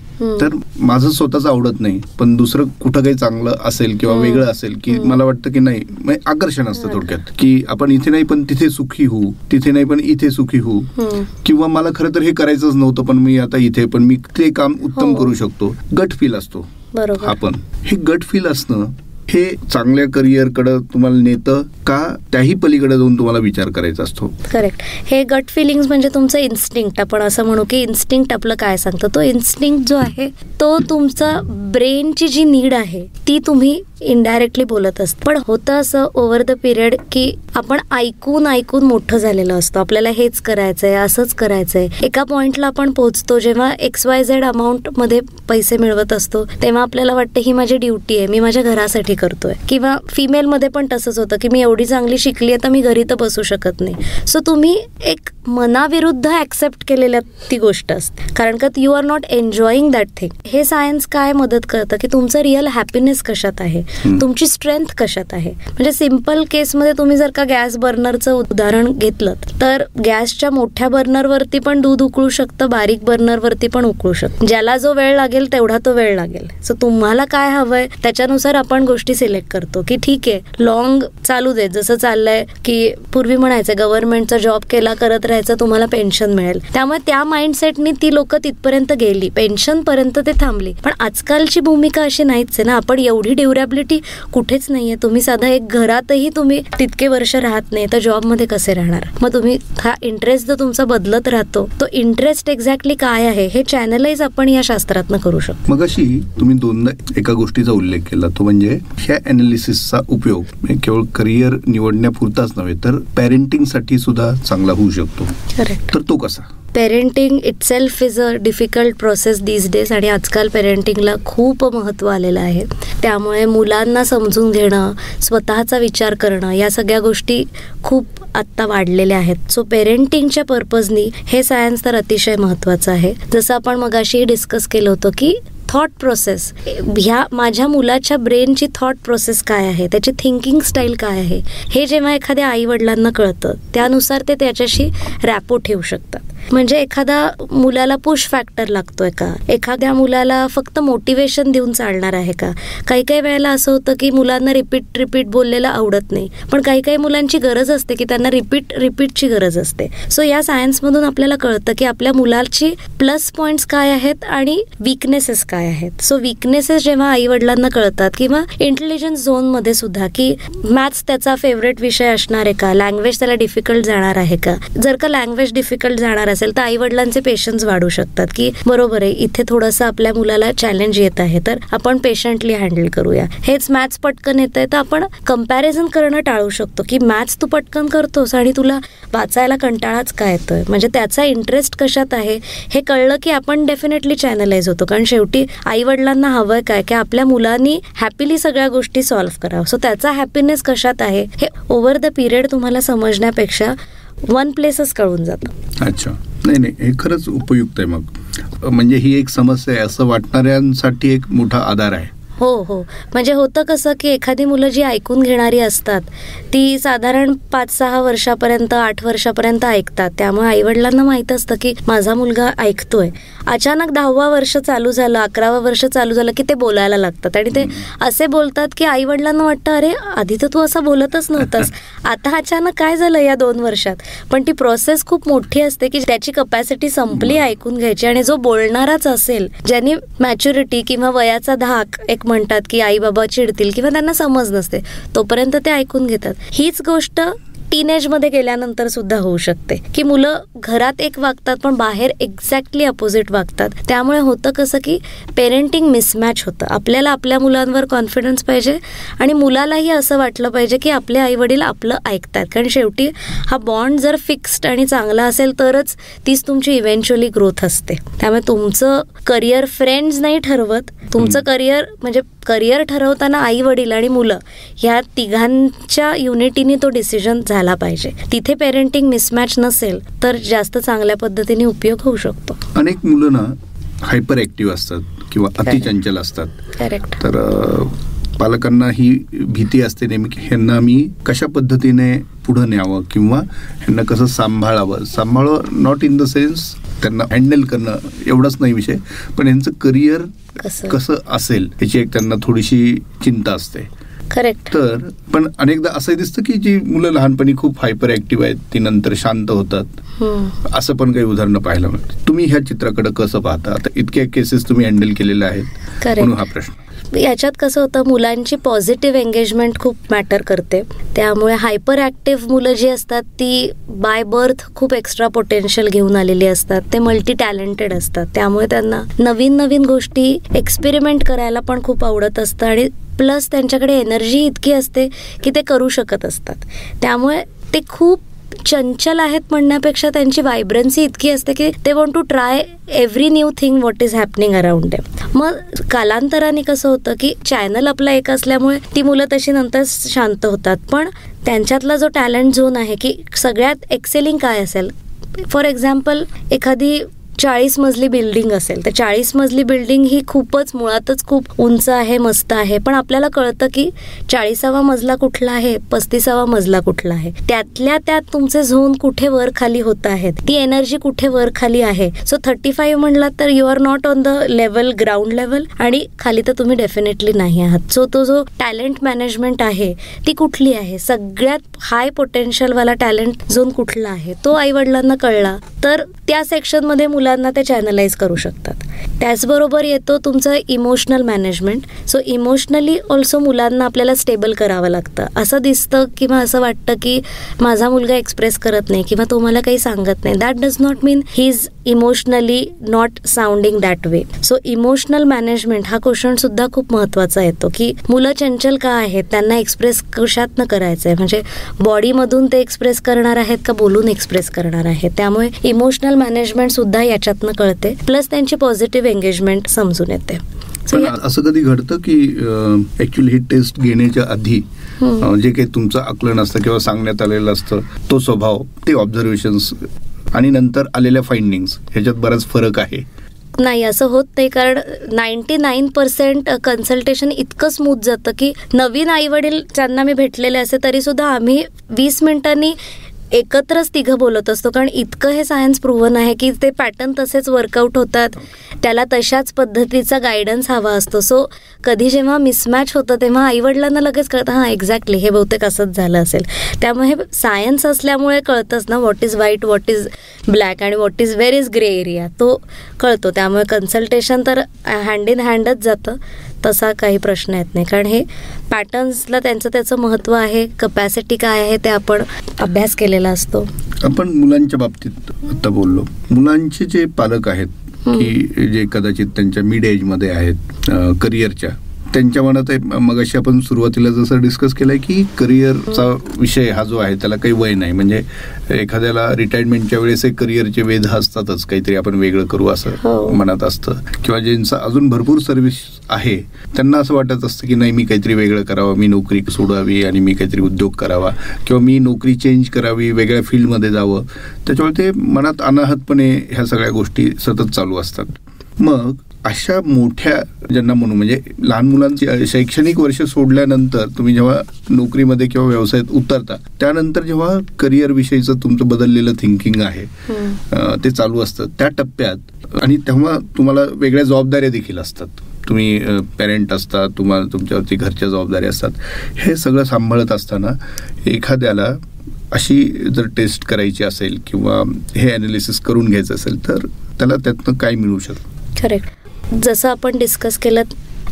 तर माझं स्वतःच आवडत नाही पण दुसरं कुठं काही चांगलं असेल किंवा वेगळं असेल की मला वाटतं की नाही, म्हणजे आकर्षण असतं थोडक्यात की आपण इथे नाही पण तिथे सुखी होऊ, तिथे नाही पण इथे सुखी होऊ, किंवा मला खरं तर हे करायचंच नव्हतं पण मी आता इथे पण मी ते काम उत्तम करू शकतो. गट फील असतो. बरोबर. आपण हे गट फील असणं हे चांगल्या करिअरकडे तुम्हाला नेतं का त्याही पलीकडे जाऊन तुम्हाला विचार करायचा असतो? करेक्ट. हे गट फिलिंग्स म्हणजे तुमचं इन्स्टिंक्ट, आपण असं म्हणू की इन्स्टिंक्ट आपलं काय सांगतं. तो इन्स्टिंक्ट जो आहे तो तुमचा ब्रेनची जी नीड आहे ती तुम्ही इनडायरेक्टली बोलत असतं. पण होतं असं ओव्हर द पिरियड की आपण ऐकून ऐकून मोठं झालेलं असतो. आपल्याला हेच करायचंय, असंच करायचंय. एका पॉइंटला आपण पोहोचतो जेव्हा XYZ अमाऊंट मध्ये पैसे मिळवत असतो, तेव्हा आपल्याला वाटतं ही माझी ड्युटी आहे, मी माझ्या घरासाठी करतोय. किंवा फिमेलमध्ये पण तसंच होतं की मी एवढी चांगली शिकली आहे तर मी घरी तर बसू शकत नाही. सो तुम्ही एक मनाविरुद्ध ऍक्सेप्ट केलेल्या ती गोष्ट असते, कारण का you are not enjoying that thing. हे सायन्स काय मदत करतं की तुमचं रिअल हॅपीनेस कशात आहे, तुमची स्ट्रेंथ कशात आहे. म्हणजे सिम्पल केसमध्ये तुम्ही जर का गॅस बर्नरचं उदाहरण घेतलं तर गॅसच्या मोठ्या बर्नरवरती पण दूध उकळू शकतं, बारीक बर्नरवरती पण उकळू शकतं. ज्याला जो वेळ लागेल तेवढा तो वेळ लागेल. सो तुम्हाला काय हवंय त्याच्यानुसार आपण गोष्टी सिलेक्ट करतो की ठीक आहे लॉंग चालू दे. जसं चाललंय की पूर्वी म्हणायचं गव्हर्नमेंटचा जॉब केला करत राहायचं तुम्हाला पेन्शन मिळेल. त्यामुळे त्या माइंडसेटनी ती लोक तिथपर्यंत गेली, पेन्शन पर्यंत ते थांबली. पण आजकालची भूमिका अशी नाहीच आहे ना. आपण एवढी ड्युरेबिलिटी कुठेच नाहीये. तुम्ही साधा एक घरातही तुम्ही तितके वर्ष राहत नाही तर जॉबमध्ये कसे राहणार. मग तुम्ही हा इंटरेस्ट जो तुमचा बदलत राहतो तो इंटरेस्ट एक्झॅक्टली काय आहे हे चॅनलाइज आपण या शास्त्रातनं करू शकतो. मग अशी तुम्ही दोनदा एका गोष्टीचा उल्लेख केला तो म्हणजे ह्या अनालिसिसचा उपयोग केवळ करिअर निवडण्यापुरताच नव्हे तर पॅरेंटिंग साठी सुद्धा चांगला होऊ शकतो. तर तो कसा? Parenting itself is a difficult process these days आणि आजकाल पेरेंटिंगला खूप महत्त्व आलेलं आहे. त्यामुळे मुलांना समजून घेणं, स्वतःचा विचार करणं या सगळ्या गोष्टी खूप आत्ता वाढलेल्या आहेत. सो पेरेंटिंगच्या पर्पजनी हे सायन्स तर अतिशय महत्त्वाचं आहे. जसं आपण मगाशी डिस्कस केलं होतं की थॉट प्रोसेस, ह्या माझ्या मुलाच्या ब्रेनची थॉट प्रोसेस काय आहे, त्याची थिंकिंग स्टाईल काय आहे, हे जेव्हा एखाद्या आई वडिलांना कळतं त्यानुसार ते त्याच्याशी रॅपो ठेवू शकतात. म्हणजे एखादा मुलाला पुश फॅक्टर लागतोय का, एखाद्या मुलाला फक्त मोटिवेशन देऊन चालणार आहे का. काही काही वेळेला असं होतं की मुलांना रिपीट बोललेलं आवडत नाही, पण काही काही मुलांची गरज असते की त्यांना रिपीटची गरज असते. सो या सायन्समधून आपल्याला कळतं की आपल्या मुलाची प्लस पॉइंट्स काय आहेत आणि विकनेसेस काय आहेत. सो विकनेसेस जेव्हा आई वडिलांना कळतात किंवा इंटेलिजन्स झोन मध्ये सुद्धा की मॅथ्स त्याचा फेवरेट विषय असणार आहे का, लँग्वेज त्याला डिफिकल्ट जाणार आहे का. जर का लँग्वेज डिफिकल्ट जाणार असेल तर आई वडिलांचे पेशन्स वाढू शकतात की बरोबर आहे इथे थोडंसं आपल्या मुलाला चॅलेंज येत आहे तर आपण पेशंटली हँडल करूया. हेच मॅथ्स पटकन येत आहे तर आपण कंपॅरिझन करणं टाळू शकतो की मॅथ्स तू पटकन करतोस आणि तुला वाचायला कंटाळाच काय येतोय. म्हणजे त्याचा इंटरेस्ट कशात आहे हे कळलं की आपण डेफिनेटली चॅनलाइज होतो. कारण शेवटी आई वडिलांना हवंय काय की आपल्या मुलांनी हॅपीली सगळ्या गोष्टी सॉल्व्ह करावं. सो त्याचा हॅपीनेस कशात आहे हे ओव्हर द पिरियड तुम्हाला समजण्यापेक्षा वन प्लेसच कळून जातं. अच्छा, नाही हे खरंच उपयुक्त आहे. मग म्हणजे ही एक समस्या आहे असं वाटणाऱ्यांसाठी एक मोठा आधार आहे. हो म्हणजे होतं कसं की एखादी मुलं जी ऐकून घेणारी असतात ती साधारण 5-6 वर्षापर्यंत 8 वर्षापर्यंत ऐकतात. त्यामुळे आईवडिलांना माहित असतं की माझा मुलगा ऐकतोय. अचानक 10वं वर्ष चालू झालं, 11वं वर्ष चालू झालं की ते बोलायला लागतात आणि ते असे बोलतात की आईवडिलांना वाटतं अरे आधी तर तू असं बोलतच नव्हतास, आता अचानक काय झालं या 2 वर्षात. पण ती प्रोसेस खूप मोठी असते की त्याची कपॅसिटी संपली ऐकून घ्यायची. आणि जो बोलणाराच असेल ज्यांनी मॅच्युरिटी किंवा वयाचा धाक एक म्हणतात की आई बाबा चिडतील किंवा त्यांना समज नसते तोपर्यंत ते ऐकून घेतात. हीच गोष्ट टीनेजमध्ये गेल्यानंतर सुद्धा होऊ शकते की मुलं घरात एक वागतात पण बाहेर एक्झॅक्टली अपोजिट वागतात. त्यामुळे होतं कसं की पेरेंटिंग मिसमॅच होतं. आपल्याला आपल्या मुलांवर कॉन्फिडन्स पाहिजे आणि मुलालाही असं वाटलं पाहिजे की आपले आई वडील आपलं ऐकतात. कारण शेवटी हा बॉन्ड जर फिक्स्ड आणि चांगला असेल तरच तीच तुमची इव्हेंच्युअली ग्रोथ असते. त्यामुळे तुमचं करिअर फ्रेंड्स नाही ठरवत, तुमचं करिअर म्हणजे करिअर ठरवताना आई वडील आणि मुलं ह्या तिघांच्या युनिटीने तो डिसिजन झाला पाहिजे. तिथे पेरेंटिंग मिसमॅच नसेल तर जास्त चांगल्या पद्धतीने उपयोग होऊ शकतो. अनेक मुलं ना हायपर ऍक्टिव्ह असतात किंवा अतिचंचल असतात. करेक्ट. तर पालकांना ही भीती असते नेमकी ह्यांना मी कशा पद्धतीने पुढे न्यावं किंवा ह्यांना कसं सांभाळावं नॉट इन द सेन्स त्यांना हँडल करणं एवढाच नाही विषय, पण यांचं करिअर कसं असेल याची एक त्यांना थोडीशी चिंता असते. करेक्ट. तर पण अनेकदा असंही दिसतं की जी मुलं लहानपणी खूप हायपर ऍक्टिव्ह आहेत ती नंतर शांत होतात, असं पण काही उदाहरणं पाहायला मिळतं. तुम्ही ह्या चित्राकडे कसं पाहता? आता इतक्या केसेस तुम्ही हँडल केलेल्या आहेत म्हणून हा प्रश्न. याच्यात कसं होतं मुलांची पॉझिटिव्ह एंगेजमेंट खूप मॅटर करते. त्यामुळे हायपर ऍक्टिव्ह मुलं जी असतात ती बाय बर्थ खूप एक्स्ट्रा पोटेन्शियल घेऊन आलेली असतात. ते मल्टी टॅलेंटेड असतात. त्यामुळे त्यांना नवीन गोष्टी एक्सपेरिमेंट करायला पण खूप आवडत असतं आणि प्लस त्यांच्याकडे एनर्जी इतकी असते की ते करू शकत असतात. त्यामुळे ते खूप चंचल आहेत म्हणण्यापेक्षा त्यांची व्हायब्रन्सी इतकी असते की ते want to try every new thing what is happening around them. मग कालांतराने कसं होतं की चॅनल आपला एक असल्यामुळे ती मुलं तशी नंतर शांत होतात, पण त्यांच्यातला जो टॅलेंट झोन आहे की सगळ्यात एक्सेलिंग काय असेल. फॉर एक्झाम्पल एखादी 40 मजली बिल्डिंग असेल तर 40 मजली बिल्डिंग ही खूपच मुळातच खूप उंच आहे, मस्त आहे, पण आपल्याला कळतं की 40वा मजला कुठला आहे, 35वा मजला कुठला आहे, त्यातल्या त्यात तुमचे झोन कुठे वर खाली होत आहेत, ती एनर्जी कुठे वर खाली आहे. सो 35 म्हणला तर you are not on the level, ground level, आणि खाली तर तुम्ही डेफिनेटली नाही आहात. सो तो जो टॅलेंट मॅनेजमेंट आहे ती कुठली आहे, सगळ्यात हाय पोटेन्शियलवाला टॅलेंट झोन कुठला आहे तो आईवडिलांना कळला तर त्या सेक्शनमध्ये मुलांना ते चॅनलाइज करू शकतात. त्याचबरोबर येतो तुमचं emotional management. So emotionally also मुलांना आपल्याला स्टेबल करावं लागतं. असं दिसतं किंवा असं वाटतं की माझा मुलगा एक्सप्रेस करत नाही किंवा तो मला काही सांगत नाही. That does not mean he is emotionally not sounding that way. So emotional management हा क्वेश्चन सुद्धा खूप महत्त्वाचा येतो की मुलं चंचल का आहेत, त्यांना एक्सप्रेस कशातनं करायचं आहे, म्हणजे बॉडीमधून ते एक्सप्रेस करणार आहेत का बोलून एक्सप्रेस करणार आहेत. त्यामुळे इमोशनल मॅनेजमेंट सुद्धा याच्यातनं कळते, प्लस त्यांची पॉझिटिव्ह एंगेजमेंट समजून येते. असं कधी घडतं की ऍक्च्युअली ही टेस्ट घेण्याच्या आधी जे काही तुमचं आकलन असतं किंवा सांगण्यात आलेलं असतं तो स्वभाव, ते ऑब्झर्वेशन्स आणि नंतर आलेल्या फाइंडिंग्स ह्याच्यात बराच फरक आहे? नाही, असं होत नाही, कारण 99% कन्सल्टेशन इतकं स्मूथ जातं की नवीन आईवडील ज्यांना मी भेटलेले असते तरी सुद्धा आम्ही 20 मिनिटांनी एकत्रच तिघं बोलत असतो, कारण इतकं हे सायन्स प्रूव्हन आहे की ते पॅटर्न तसेच वर्कआउट होतात, त्याला तशाच पद्धतीचा गायडन्स हवा असतो. सो कधी जेव्हा मिसमॅच होतं तेव्हा आईवडिलांना लगेच कळतं हां एक्झॅक्टली हे बहुतेक असंच झालं असेल. त्यामुळे सायन्स असल्यामुळे कळतंच ना what is white, what is black आणि what is where is grey area, तो कळतो. त्यामुळे कन्सल्टेशन तर हँड इन हँडच जातं, तसा काही प्रश्न येत नाही, कारण हे पॅटर्न्सला त्याचं महत्त्व आहे, कपॅसिटी काय आहे ते आपण अभ्यास केलेला असतो. आपण मुलांच्या बाबतीत आता बोललो, मुलांचे जे पालक आहेत की जे कदाचित त्यांच्या मिड एजमध्ये आहेत, करिअरच्या, त्यांच्या मनात मगाशी आपण सुरुवातीला जसं डिस्कस केलंय की करिअरचा विषय हा जो आहे त्याला काही वय नाही, म्हणजे एखाद्याला रिटायरमेंटच्या वेळेस करिअरचे वेध असतातच, काहीतरी आपण वेगळं करू असं मनात असतं, किंवा ज्यांचं अजून भरपूर सर्व्हिस आहे त्यांना असं वाटत असतं की नाही मी काहीतरी वेगळं करावं, मी नोकरी सोडावी आणि मी काहीतरी उद्योग करावा किंवा मी नोकरी चेंज करावी, वेगळ्या फील्डमध्ये जावं. त्याच्यामुळे ते मनात अनाहतपणे ह्या सगळ्या गोष्टी सतत चालू असतात. मग अशा मोठ्या ज्यांना म्हणू म्हणजे लहान मुलांची शैक्षणिक वर्ष सोडल्यानंतर तुम्ही जेव्हा नोकरीमध्ये किंवा व्यवसायात उतरता त्यानंतर जेव्हा करिअर विषयीचं तुमचं बदललेलं थिंकिंग आहे ते चालू असतं त्या टप्प्यात, आणि तेव्हा तुम्हाला वेगळ्या जबाबदाऱ्या देखील असतात, तुम्ही पॅरेंट असता, तुम्हाला तुमच्यावरती घरच्या जबाबदाऱ्या असतात. हे सगळं सांभाळत असताना एखाद्याला अशी जर टेस्ट करायची असेल किंवा हे ॲनालिसिस करून घ्यायचं असेल तर त्याला त्यातनं काय मिळू शकतं? करेक्ट. जसं आपण डिस्कस केलं,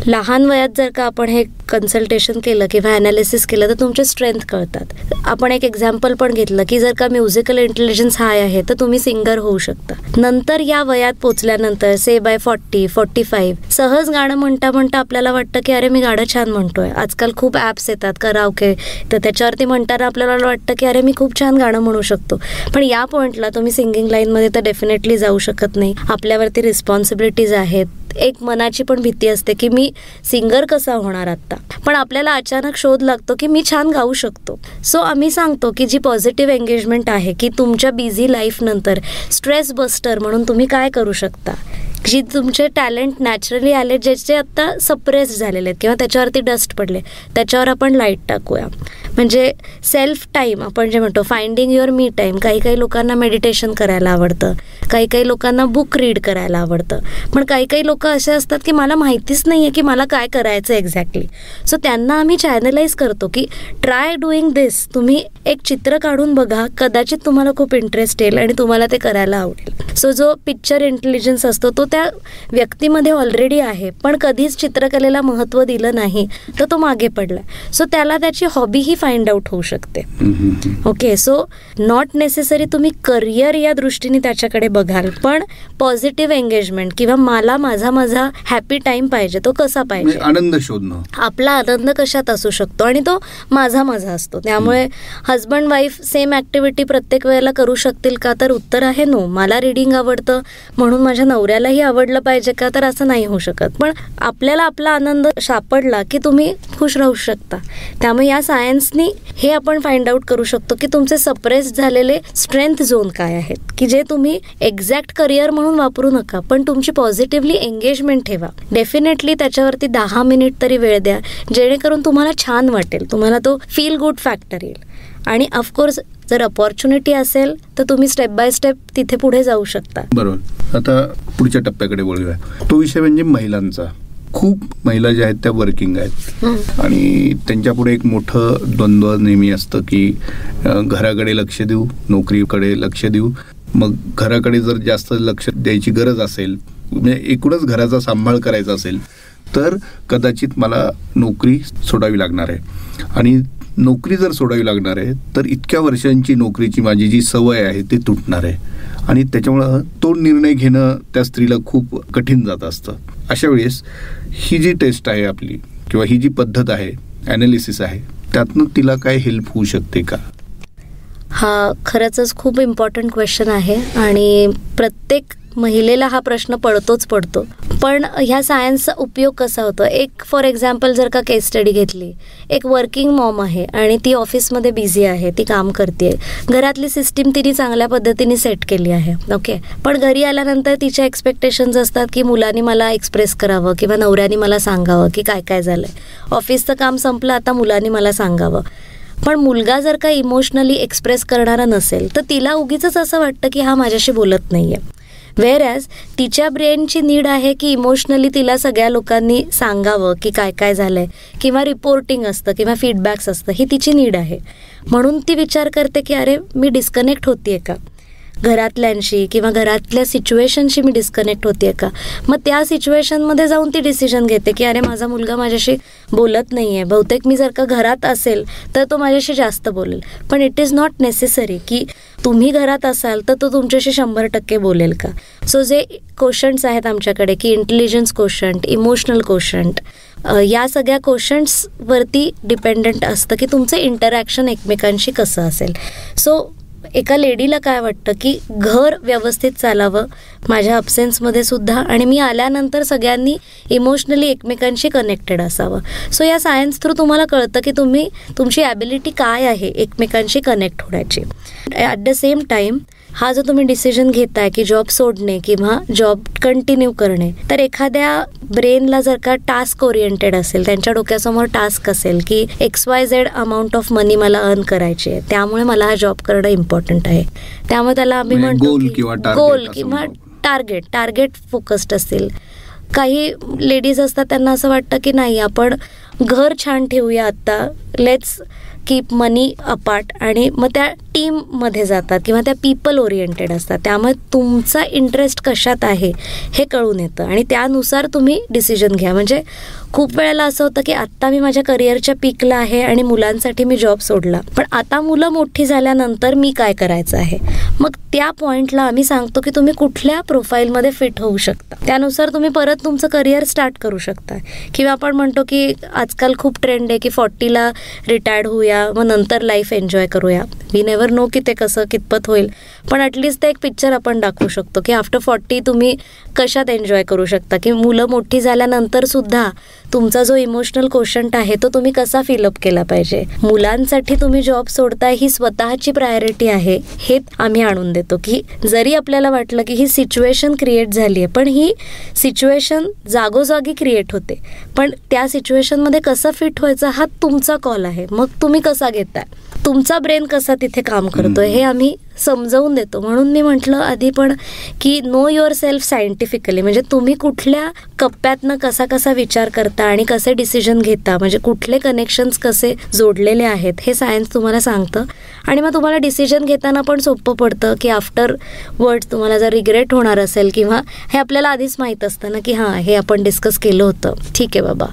लहान वयात जर का आपण हे कन्सल्टेशन केलं किंवा ॲनालिसिस केलं तर तुमचे स्ट्रेंथ कळतात. आपण एक एक्झाम्पल पण घेतलं की जर का म्युझिकल इंटेलिजन्स हाय आहे तर तुम्ही सिंगर होऊ शकता. नंतर या वयात पोचल्यानंतर से बाय 40-45 सहज गाणं म्हणता म्हणता आपल्याला वाटतं की अरे मी गाणं छान म्हणतोय. आजकाल खूप ॲप्स येतात कराओके, तर त्याच्यावरती म्हणताना आपल्याला वाटतं की अरे मी खूप छान गाणं म्हणू शकतो. पण या पॉईंटला तुम्ही सिंगिंग लाईनमध्ये तर डेफिनेटली जाऊ शकत नाही. आपल्यावरती रिस्पॉन्सिबिलिटीज आहेत, एक मनाची पण भीती असते की मी सिंगर कसा होणार आत्ता, पण आपल्याला अचानक शोध लागतो की मी छान गाऊ शकतो. सो आम्ही सांगतो की जी पॉझिटिव्ह एंगेजमेंट आहे की तुमच्या बिझी लाईफ नंतर स्ट्रेस बस्टर म्हणून तुम्ही काय करू शकता, जी तुमचे टॅलेंट नॅचरली आले ज्याचे आत्ता सप्रेस झालेले आहेत किंवा त्याच्यावरती डस्ट पडले, त्याच्यावर आपण लाईट टाकूया. म्हणजे सेल्फ टाईम आपण जे म्हणतो, फाइंडिंग युअर मी टाईम. काही लोकांना मेडिटेशन करायला आवडतं, काही लोकांना बुक रीड करायला आवडतं, पण काही लोक असे असतात की मला माहितीच नाही आहे की मला काय करायचं एक्झॅक्टली. सो त्यांना आम्ही चॅनलाइज करतो की ट्राय डुईंग दिस. तुम्ही एक चित्र काढून बघा, कदाचित तुम्हाला खूप इंटरेस्ट येईल आणि तुम्हाला ते करायला आवडेल. सो जो पिक्चर इंटेलिजन्स असतो तो त्या त्या व्यक्तीमध्ये ऑलरेडी आहे, पण कधीच चित्रकलेला महत्त्व दिलं नाही, तर तो मागे पडला. सो त्याला त्याची हॉबी ही फाइंड आउट होऊ शकते. ओके, सो नॉट नेसेसरी तुम्ही करिअर या दृष्टीने त्याच्याकडे बघाल, पण पॉझिटिव्ह एंगेजमेंट किंवा मला माझा हॅपी टाइम पाहिजे, तो कसा पाहिजे, आनंद शोधणं, आपला आनंद कशात असू शकतो, आणि तो माझा असतो. त्यामुळे हजबंड वाईफ सेम ऍक्टिव्हिटी प्रत्येक वेळेला करू शकतील का, तर उत्तर आहे नो. मला रीडिंग आवडतं म्हणून माझ्या नवऱ्यालाही आवडलं पाहिजे का, तर असं नाही होऊ शकत. पण आपल्याला आपला आनंद सापडला की तुम्ही खुश राहू शकता. त्यामुळे या सायन्सनी हे आपण फाइंड आउट करू शकतो की तुमचे सप्रेस झालेले स्ट्रेंथ झोन काय आहेत, की जे तुम्ही एक्झॅक्ट करिअर म्हणून वापरू नका, पण तुमची पॉझिटिव्हली एंगेजमेंट ठेवा. डेफिनेटली त्याच्यावरती 10 मिनिट तरी वेळ द्या, जेणेकरून तुम्हाला छान वाटेल, तुम्हाला तो फील गुड फॅक्टर येईल. आणि ऑफकोर्स जर अपॉर्च्युनिटी असेल तर तुम्ही स्टेप बाय स्टेप तिथे पुढे जाऊ शकता. बरोबर. आता पुढच्या टप्प्याकडे वळूया. तो विषय म्हणजे महिलांचा. खूप महिला ज्या आहेत त्या वर्किंग आहेत आणि त्यांच्यापुढे एक मोठं द्वंद्व नेहमी असतं की घराकडे लक्ष देऊ, नोकरीकडे लक्ष देऊ. मग घराकडे जर जास्त लक्ष द्यायची गरज असेल, म्हणजे एकूणच घराचा सांभाळ करायचा असेल, तर कदाचित मला नोकरी सोडावी लागणार आहे. आणि नोकरी जर सोडावी लागणार आहे तर इतक्या वर्षांची नोकरीची माझी जी सवय आहे ती तुटणार आहे. आणि त्याच्यामुळं तो निर्णय घेणं त्या स्त्रीला खूप कठीण जात असतं. अशा वेळेस ही जी टेस्ट आहे आपली किंवा ही जी पद्धत आहे, ॲनालिसिस आहे, त्यातनं तिला काय हेल्प होऊ शकते का? हा खरंच खूप इम्पॉर्टंट क्वेश्चन आहे आणि प्रत्येक महिलेला हा प्रश्न पडतो. पण ह्या सायन्सचा उपयोग कसा होतो? एक फॉर एक्झाम्पल जर का केस स्टडी घेतली, एक वर्किंग मॉम आहे आणि ती ऑफिसमध्ये बिझी आहे, ती काम करते, घरातली सिस्टीम तिने चांगल्या पद्धतीने सेट केली आहे. ओके, पण घरी आल्यानंतर तिच्या एक्सपेक्टेशन्स असतात की मुलांनी मला एक्सप्रेस करावं किंवा नवऱ्याने मला सांगावं की काय काय झालंय, ऑफिसचं काम संपलं, आता मुलांनी मला सांगावं. पण मुलगा जर का इमोशनली एक्सप्रेस करणारा नसेल तर तिला उगीच असं वाटतं की हा माझ्याशी बोलत नाहीये. व्हेअरॅज तिच्या ब्रेनची नीड आहे की इमोशनली तिला सगळ्या लोकांनी सांगावं की काय काय झालंय, किंवा रिपोर्टिंग असतं किंवा फीडबॅक्स असतं, ही तिची नीड आहे. म्हणून ती विचार करते की अरे मी डिस्कनेक्ट होतीये का घरातल्यांशी, किंवा घरातल्या सिच्युएशनशी मी डिस्कनेक्ट होतीये का. मग त्या सिच्युएशनमध्ये जाऊन ती डिसिजन घेते की अरे माझा मुलगा माझ्याशी बोलत नाही आहे, बहुतेक मी जर का घरात असेल तर तो माझ्याशी जास्त बोलेल. पण इट इज नॉट नेसेसरी की तुम्ही घरात असाल तर तो तुमच्याशी 100% बोलेल का. सो जे क्वेश्चन्स आहेत आमच्याकडे की इंटेलिजन्स क्वेश्चंट, इमोशनल क्वेश्चंट, या सगळ्या क्वेश्चन्सवरती डिपेंडंट असतं की तुमचं इंटरॅक्शन एकमेकांशी कसं असेल. सो एका लेडीला काय वाटतं की घर व्यवस्थित चालावं माझ्या अब्सेन्समध्ये सुद्धा, आणि मी आल्यानंतर सगळ्यांनी इमोशनली एकमेकांशी कनेक्टेड असावं. सो या सायन्स थ्रू तुम्हाला कळतं की तुमची ॲबिलिटी काय आहे एकमेकांशी कनेक्ट होण्याची. ॲट द सेम टाईम हा जो तुम्ही डिसिजन घेताय की जॉब सोडणे किंवा जॉब कंटिन्यू करणे, तर एखाद्या ब्रेनला जर का टास्क ओरिएंटेड असेल, त्यांच्या डोक्यासमोर टास्क असेल की XYZ अमाऊंट ऑफ मनी मला अर्न करायची आहे, त्यामुळे मला हा जॉब करणं इम्पॉर्टंट आहे. त्यामुळे त्याला आम्ही म्हणतो गोल किंवा टार्गेट फोकस्ड असतील. काही लेडीज असतात त्यांना असं वाटतं की नाही आपण घर छान ठेवूया आत्ता, लेट्स कीप मनी अपार्ट, आणि मग त्या टीममध्ये जातात किंवा त्या पीपल ओरिएंटेड असतात. त्यामुळे तुमचा इंटरेस्ट कशात आहे हे कळून येतं आणि त्यानुसार तुम्ही डिसिजन घ्या. म्हणजे खूप वेळेला असं होतं की आत्ता मी माझ्या करिअरच्या पीकला आहे आणि मुलांसाठी मी जॉब सोडला, पण आता मुलं मोठी झाल्यानंतर मी काय करायचं आहे. मग त्या पॉईंटला आम्ही सांगतो की तुम्ही कुठल्या प्रोफाईलमध्ये फिट होऊ शकता, त्यानुसार तुम्ही परत तुमचं करिअर स्टार्ट करू शकता. किंवा आपण म्हणतो की आजकाल खूप ट्रेंड आहे की 40ला रिटायर्ड होऊया, मग नंतर लाईफ एन्जॉय करूया. वी नेव्हर नो की ते कसं कितपत होईल, पण ॲटलिस्ट ते एक पिक्चर आपण दाखवू शकतो की आफ्टर 40 तुम्ही कशात एन्जॉय करू शकता, की मुलं मोठी झाल्यानंतर सुद्धा तुमचा जो इमोशनल क्वोशंट आहे तो तुम्ही कसा फिलअप केला पाहिजे. मुलांसाठी तुम्ही जॉब सोडताय ही स्वतःची प्रायोरिटी आहे हे आम्ही आणून देतो. की जरी आपल्याला वाटलं की ही सिच्युएशन क्रिएट झाली आहे, पण ही सिच्युएशन जागोजागी क्रिएट होते, पण त्या सिच्युएशनमध्ये कसं फिट व्हायचं हा तुमचा कॉल आहे. मग तुम्ही कसा घेताय, तुमचा ब्रेन कसा तिथे काम करतोय हे आम्ही समजावून देतो. म्हणून मी म्हटलं आधी पण की नो युअर सेल्फ सायंटिफिकली, म्हणजे तुम्ही कुठल्या कप्प्यातनं कसा विचार करता आणि कसे डिसिजन घेता, म्हणजे कुठले कनेक्शन्स कसे जोडलेले आहेत हे सायन्स तुम्हाला सांगतं. आणि मग तुम्हाला डिसिजन घेताना पण सोपं पडतं की आफ्टर वर्ड्स तुम्हाला जर रिग्रेट होणार असेल किंवा हे आपल्याला आधीच माहीत असतं ना की हां हे आपण डिस्कस केलं होतं, ठीक आहे बाबा,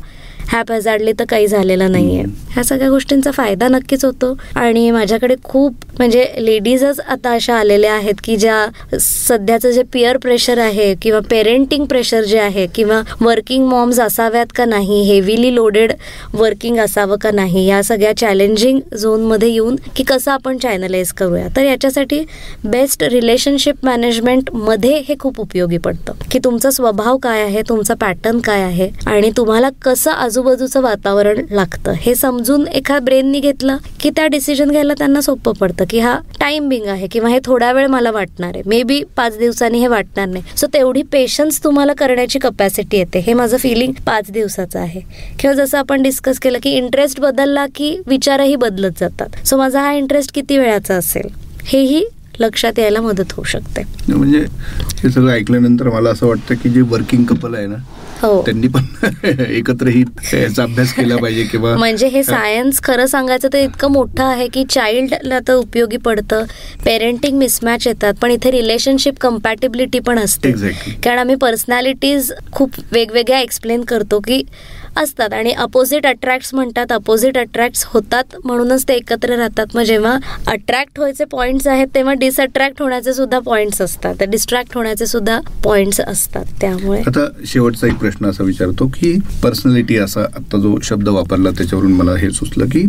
हॅपहॅझार्डली तर काही झालेलं नाही आहे. ह्या सगळ्या गोष्टींचा फायदा नक्कीच होतो. आणि माझ्याकडे खूप म्हणजे लेडीजच आता अशा आलेल्या आहेत की ज्या सध्याचं जे पिअर प्रेशर आहे किंवा पेरेंटिंग प्रेशर जे आहे किंवा वर्किंग मॉम्स असाव्यात का नाही, हेवीली लोडेड वर्किंग असावं का नाही, या सगळ्या चॅलेंजिंग झोनमध्ये येऊन की कसं आपण चॅनलाइज करूया. तर याच्यासाठी बेस्ट रिलेशनशिप मॅनेजमेंटमध्ये हे खूप उपयोगी पडतं की तुमचा स्वभाव काय आहे, तुमचा पॅटर्न काय आहे आणि तुम्हाला कसं आजूबाजूचं वातावरण लागतं हे समजून एका ब्रेननी घेतलं की त्या डिसिजन घ्यायला त्यांना सोपं पडतं की हा टाइम बिंग आहे किंवा हे थोडा वेळ मला वाटणार आहे, मे बी 5 दिवसांनी हे वाटणार नाही. सो तेवढी पेशन्स तुम्हाला करण्याची कपॅसिटी येते. हे माझं फिलिंग 5 दिवसाचं आहे. किंवा जसं आपण डिस्कस केलं की इंटरेस्ट बदलला की विचारही बदलत जातात. सो माझा हा इंटरेस्ट किती वेळाचा असेल हेही लक्षात यायला मदत होऊ शकते. म्हणजे हे सगळं ऐकल्यानंतर मला असं वाटतं की जे वर्किंग कपल आहे ना त्यांनी पण एकत्रही याचा अभ्यास केला पाहिजे किंवा म्हणजे हे सायन्स खरं सांगायचं तर इतकं मोठं आहे की चाइल्डला तर उपयोगी पडतं, पेरेंटिंग मिसमॅच येतात, पण इथे रिलेशनशिप कम्पॅटिबिलिटी पण असते. कारण आम्ही पर्सनॅलिटीज खूप वेगवेगळ्या एक्सप्लेन करतो की असतात आणि अपोजिट अट्रॅक्ट्स म्हणतात, अपोजिट अट्रॅक्ट्स होतात म्हणूनच ते एकत्र राहतात. मग जेव्हा अट्रॅक्ट व्हायचे पॉइंट्स आहेत तेव्हा डिसअट्रॅक्ट होण्याचे सुद्धा पॉइंट्स असतात, डिस्ट्रॅक्ट होण्याचे सुद्धा पॉइंट्स असतात. त्यामुळे आता शेवटचा एक प्रश्न असा विचारतो की पर्सनॅलिटी असा आता जो शब्द वापरला त्याच्यावरून मला हे सुचलं की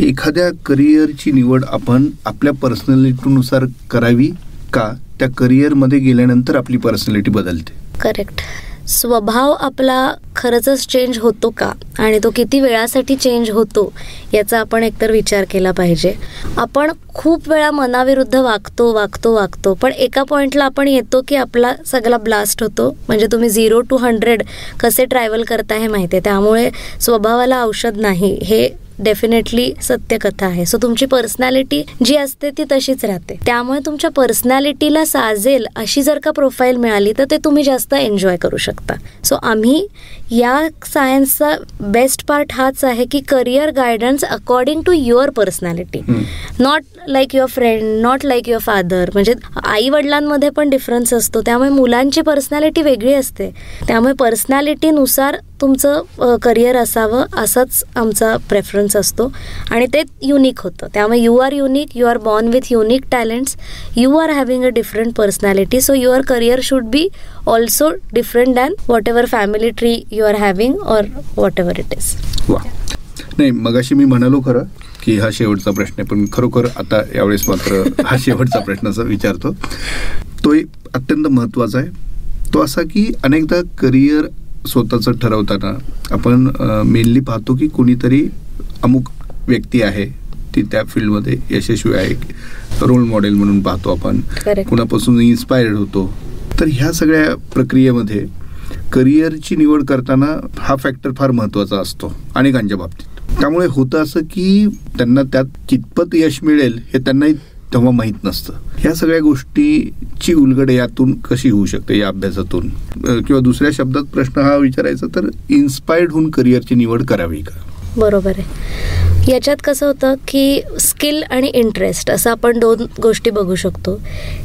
एखाद्या करिअरची निवड आपण आपल्या पर्सनॅलिटीनुसार करावी का त्या करिअरमध्ये गेल्यानंतर आपली पर्सनॅलिटी बदलते? करेक्ट. स्वभाव आपला खरंच चेंज होतो का आणि तो किती वेळासाठी चेंज होतो याचा आपण एकतर विचार केला पाहिजे. आपण खूप वेळा मनाविरुद्ध वागतो पण एका पॉइंटला आपण येतो की आपला सगळा ब्लास्ट होतो. म्हणजे तुम्ही 0 to 100 कसे ट्रॅव्हल करता हे माहिती आहे. त्यामुळे स्वभावाला औषध नाही हे डेफिनेटली सत्य कथा आहे. सो तुमची पर्सनॅलिटी जी असते ती तशीच राहते. त्यामुळे तुमच्या पर्सनॅलिटीला साजेल अशी जर का प्रोफाईल मिळाली तर ते तुम्ही जास्त एन्जॉय करू शकता. सो आम्ही या सायन्सचा बेस्ट पार्ट हाच आहे की career guidance according to your personality, not like your friend, not like your father. म्हणजे आई वडिलांमध्ये पण डिफरन्स असतो, त्यामुळे मुलांची पर्सनॅलिटी वेगळी असते. त्यामुळे पर्सनॅलिटीनुसार तुमचं करिअर असावं असाच आमचा प्रेफरन्स असतो आणि ते युनिक होतं. त्यामुळे you are unique, you are born with unique talents, you are having a different personality. So your career should be also different than whatever family tree you are having or whatever it is. वा, नाही मगाशी मी म्हणालो खरं की हा शेवटचा प्रश्न आहे, पण खरोखर आता यावेळेस मात्र हा शेवटचा प्रश्न असा विचारतो. तो अत्यंत महत्त्वाचा आहे. तो असा की अनेकदा करिअर स्वतःचं ठरवताना आपण मेनली पाहतो की कोणीतरी अमुक व्यक्ती आहे ती त्या फील्डमध्ये यशस्वी आहे, रोल मॉडेल म्हणून पाहतो आपण, कुणापासून इन्स्पायर्ड होतो. तर ह्या सगळ्या प्रक्रियेमध्ये करिअरची निवड करताना हा फॅक्टर फार महत्त्वाचा असतो अनेकांच्या बाबतीत. त्यामुळे होतं असं की त्यांना त्यात कितपत यश मिळेल हे त्यांनाही तेव्हा माहीत नसतं. ह्या सगळ्या गोष्टीची उलगड यातून कशी होऊ शकते या अभ्यासातून? किंवा दुसऱ्या शब्दात प्रश्न हा विचारायचा तर इन्स्पायर्ड होऊन करिअरची निवड करावी का? बरोबर आहे. याच्यात कसं होतं की स्किल आणि इंटरेस्ट असं आपण 2 गोष्टी बघू शकतो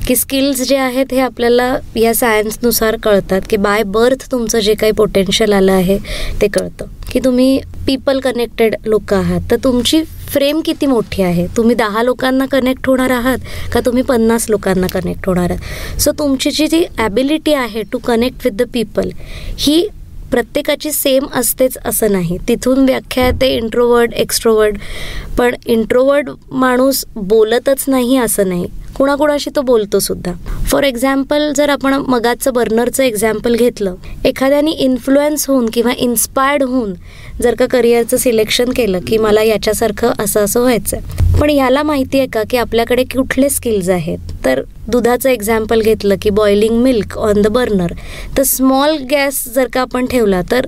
की स्किल्स जे आहेत हे आपल्याला या सायन्सनुसार कळतात की बाय बर्थ तुमचं जे काही पोटेन्शियल आलं आहे ते कळतं की तुम्ही पीपल कनेक्टेड लोक आहात. तर तुमची फ्रेम किती मोठी आहे, तुम्ही 10 लोकांना कनेक्ट होणार आहात का तुम्ही 50 लोकांना कनेक्ट होणार आहात. सो तुमची जी ॲबिलिटी आहे to connect with the people ही प्रत्येकाची सेम असतेच असं नाही. तिथून व्याख्या येते इंट्रोवर्ड, एक्स्ट्रोवर्ड. पण इंट्रोवर्ड माणूस बोलतच नाही असं नाही, कुणाकुणाशी तो बोलतो सुद्धा. फॉर एक्झाम्पल जर आपण मगाचं बर्नरचं एक्झाम्पल घेतलं, एखाद्याने इन्फ्लुएन्स होऊन किंवा इन्स्पायर्ड होऊन जर का करिअरचं सिलेक्शन केलं की मला याच्यासारखं असं व्हायचं आहे, पण याला माहिती आहे का की आपल्याकडे कुठले स्किल्स आहेत. तर दुधाचं एक्झाम्पल घेतलं की boiling milk on the burner, तर स्मॉल गॅस जर का आपण ठेवला तर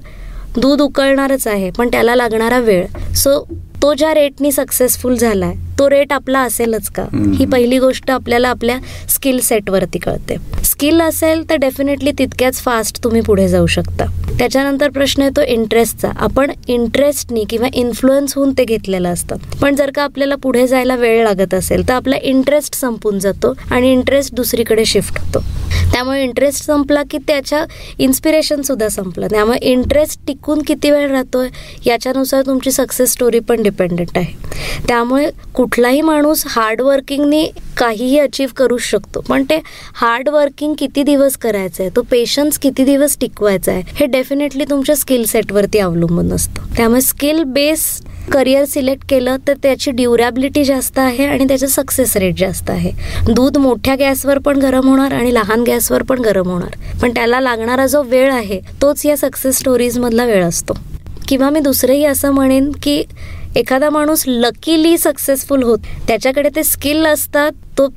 दूध उकळणारच आहे पण त्याला लागणारा वेळ. सो तो ज्या रेटनी सक्सेसफुल झाला आहे तो रेट आपला असेलच का, ही पहिली गोष्ट आपल्याला आपल्या स्किल सेटवरती कळते. स्किल असेल तर डेफिनेटली तितक्याच फास्ट तुम्ही पुढे जाऊ शकता. त्याच्यानंतर प्रश्न येतो इंटरेस्टचा. आपण इंटरेस्टनी किंवा इन्फ्लुएन्स होऊन ते घेतलेलं असतं, पण जर का आपल्याला पुढे जायला वेळ लागत असेल तर आपला इंटरेस्ट संपून जातो आणि इंटरेस्ट दुसरीकडे शिफ्ट होतो. त्यामुळे इंटरेस्ट संपला की त्याच्या इन्स्पिरेशन सुद्धा संपलं. त्यामुळे इंटरेस्ट टिकून किती वेळ राहतोय याच्यानुसार तुमची सक्सेस स्टोरी पण डिपेंडेंट आहे. त्यामुळे कुठलाही माणूस हार्डवर्किंगनी काहीही अचीव करू शकतो, पण ते हार्डवर्किंग किती दिवस करायचं आहे, तो पेशन्स किती दिवस टिकवायचा आहे, हे डेफिनेटली तुमच्या स्किल सेटवरती अवलंबून असतं. त्यामुळे स्किल बेस करिअर सिलेक्ट केलं तर त्याची ड्युरॅबिलिटी जास्त आहे आणि त्याचं सक्सेस रेट जास्त आहे. दूध मोठ्या गॅसवर पण गरम होणार आणि लहान गॅसवर पण गरम होणार, पण त्याला लागणारा जो वेळ आहे तोच या सक्सेस स्टोरीजमधला वेळ असतो. किंवा मी दुसरंही असं म्हणेन की एखादा माणूस लकीली सक्सेसफुल होत, त्याच्याकडे ते स्किल असतात, तो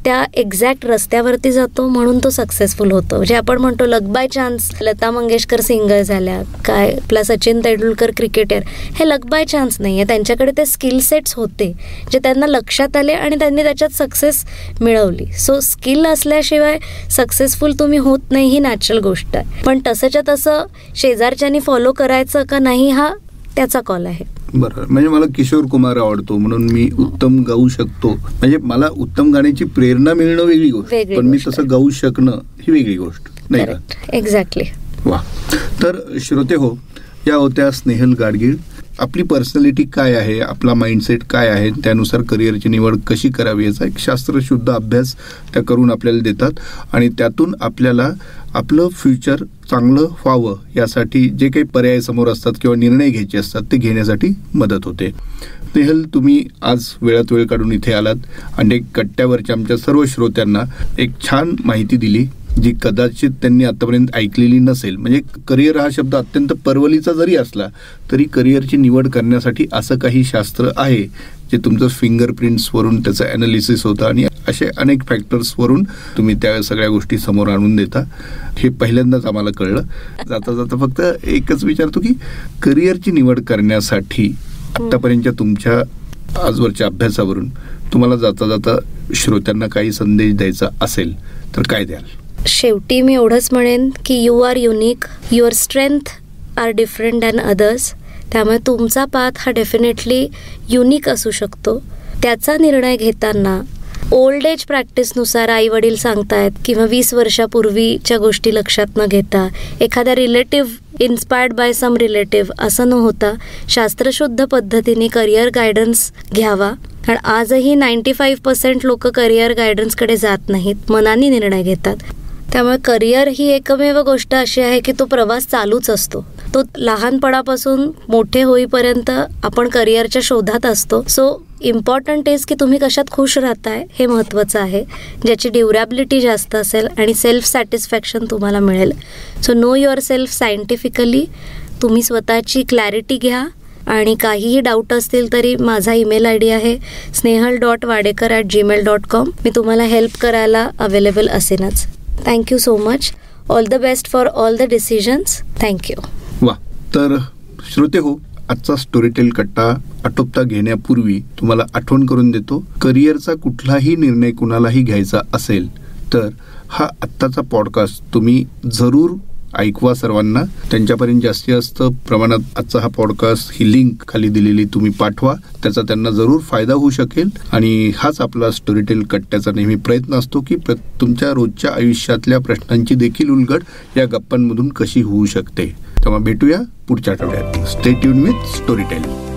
त्या एक्झॅक्ट रस्त्यावरती जातो म्हणून तो सक्सेसफुल होतो. जे आपण म्हणतो luck by chance, Lata Mangeshkar singer झाल्या, काय आपला सचिन तेंडुलकर क्रिकेटर, हे लक बाय चान्स नाही आहे. त्यांच्याकडे ते स्किल सेट्स होते जे त्यांना लक्षात आले आणि त्यांनी त्याच्यात सक्सेस मिळवली. सो स्किल असल्याशिवाय सक्सेसफुल तुम्ही होत नाही ही नॅचरल गोष्ट आहे. पण तसंच्या तसं शेजारच्यानी फॉलो करायचं का नाही हा त्याचा कॉल आहे. बरोबर. म्हणजे मला किशोर कुमार आवडतो म्हणून मी उत्तम गाऊ शकतो, म्हणजे मला उत्तम गाण्याची प्रेरणा मिळणं वेगळी गोष्ट, पण मी तसं गाऊ शकणं ही वेगळी गोष्ट नाही का? एक्झॅक्टली. वा. तर श्रोते हो, या होत्या स्नेहल गाडगीळ. आपली पर्सनॅलिटी काय आहे, आपला माइंडसेट काय आहे, त्यानुसार करिअरची निवड कशी करावी याचा एक शास्त्रशुद्ध अभ्यास त्या करून आपल्याला देतात आणि त्यातून आपल्याला आपलं फ्युचर चांगलं व्हावं यासाठी जे काही पर्याय समोर असतात किंवा निर्णय घ्यायचे असतात ते घेण्यासाठी मदत होते. स्नेहल, तुम्ही आज वेळात वेळ काढून इथे आलात आणि कट्ट्यावरच्या आमच्या सर्व श्रोत्यांना एक छान माहिती दिली जी कदाचित त्यांनी आतापर्यंत ऐकलेली नसेल. म्हणजे करिअर हा शब्द अत्यंत परवलीचा जरी असला तरी करिअरची निवड करण्यासाठी असं काही शास्त्र आहे जे तुमचं फिंगरप्रिंट्सवरून त्याचं ॲनालिसिस होतं आणि असे अनेक फॅक्टर्सवरून तुम्ही त्या सगळ्या गोष्टी समोर आणून देता. हे पहिल्यांदाच आम्हाला कळलं. जाता जाता फक्त एकच विचारतो की करिअरची निवड करण्यासाठी आत्तापर्यंतच्या तुमच्या आजवरच्या अभ्यासावरून तुम्हाला जाता जाता श्रोत्यांना काही संदेश द्यायचा असेल तर काय द्याल? शेवटी मी एवढंच म्हणेन की you are unique, your strength are different than others. त्यामुळे तुमचा पाथ हा डेफिनेटली युनिक असू शकतो. त्याचा निर्णय घेताना ओल्ड एज प्रॅक्टिसनुसार आई वडील सांगतायत किंवा 20 वर्षापूर्वीच्या गोष्टी लक्षात न घेता एखाद्या relative inspired by some relative असं न होता शास्त्रशुद्ध पद्धतीने करिअर गायडन्स घ्यावा. कारण आजही 95% लोक करिअर गायडन्सकडे जात नाहीत, मनाने निर्णय घेतात. त्यामुळे करिअर ही एकमेव गोष्ट अशी आहे की तो प्रवास चालूच असतो. तो लहानपणापासून मोठे होईपर्यंत आपण करिअरच्या शोधात असतो. सो इम्पॉर्टंट इज की तुम्ही कशात खुश राहताय हे महत्त्वाचं आहे, ज्याची ड्युरॅबिलिटी जास्त असेल आणि सेल्फ सॅटिस्फॅक्शन तुम्हाला मिळेल. So know yourself scientifically. तुम्ही स्वतःची क्लॅरिटी घ्या आणि काहीही डाऊट असतील तरी माझा ईमेल ID आहे snehal.wadekar@gmail.com. मी तुम्हाला हेल्प करायला अवेलेबल असेनच. Thank you so much. All the best for all the decisions. Thank you. वा. तर श्रोते हो, आजचा स्टोरीटेल कट्टा आटोपता घेण्यापूर्वी तुम्हाला आठवण करून देतो, करिअरचा कुठलाही निर्णय कुणालाही घ्यायचा असेल तर हा आत्ताचा पॉडकास्ट तुम्ही जरूर ऐकवा सर्वांना. त्यांच्यापर्यंत जास्तीत जास्त प्रमाणात आजचा हा पॉडकास्ट ही लिंक खाली दिलेली तुम्ही पाठवा, त्याचा त्यांना जरूर फायदा होऊ शकेल. आणि हाच आपला स्टोरीटेल कट्ट्याचा नेहमी प्रयत्न असतो की तुमच्या रोजच्या आयुष्यातल्या प्रश्नांची देखील उलगड या गप्पांमधून कशी होऊ शकते. तेव्हा भेटूया पुढच्या आठवड्यात. Stay tune with Storytel.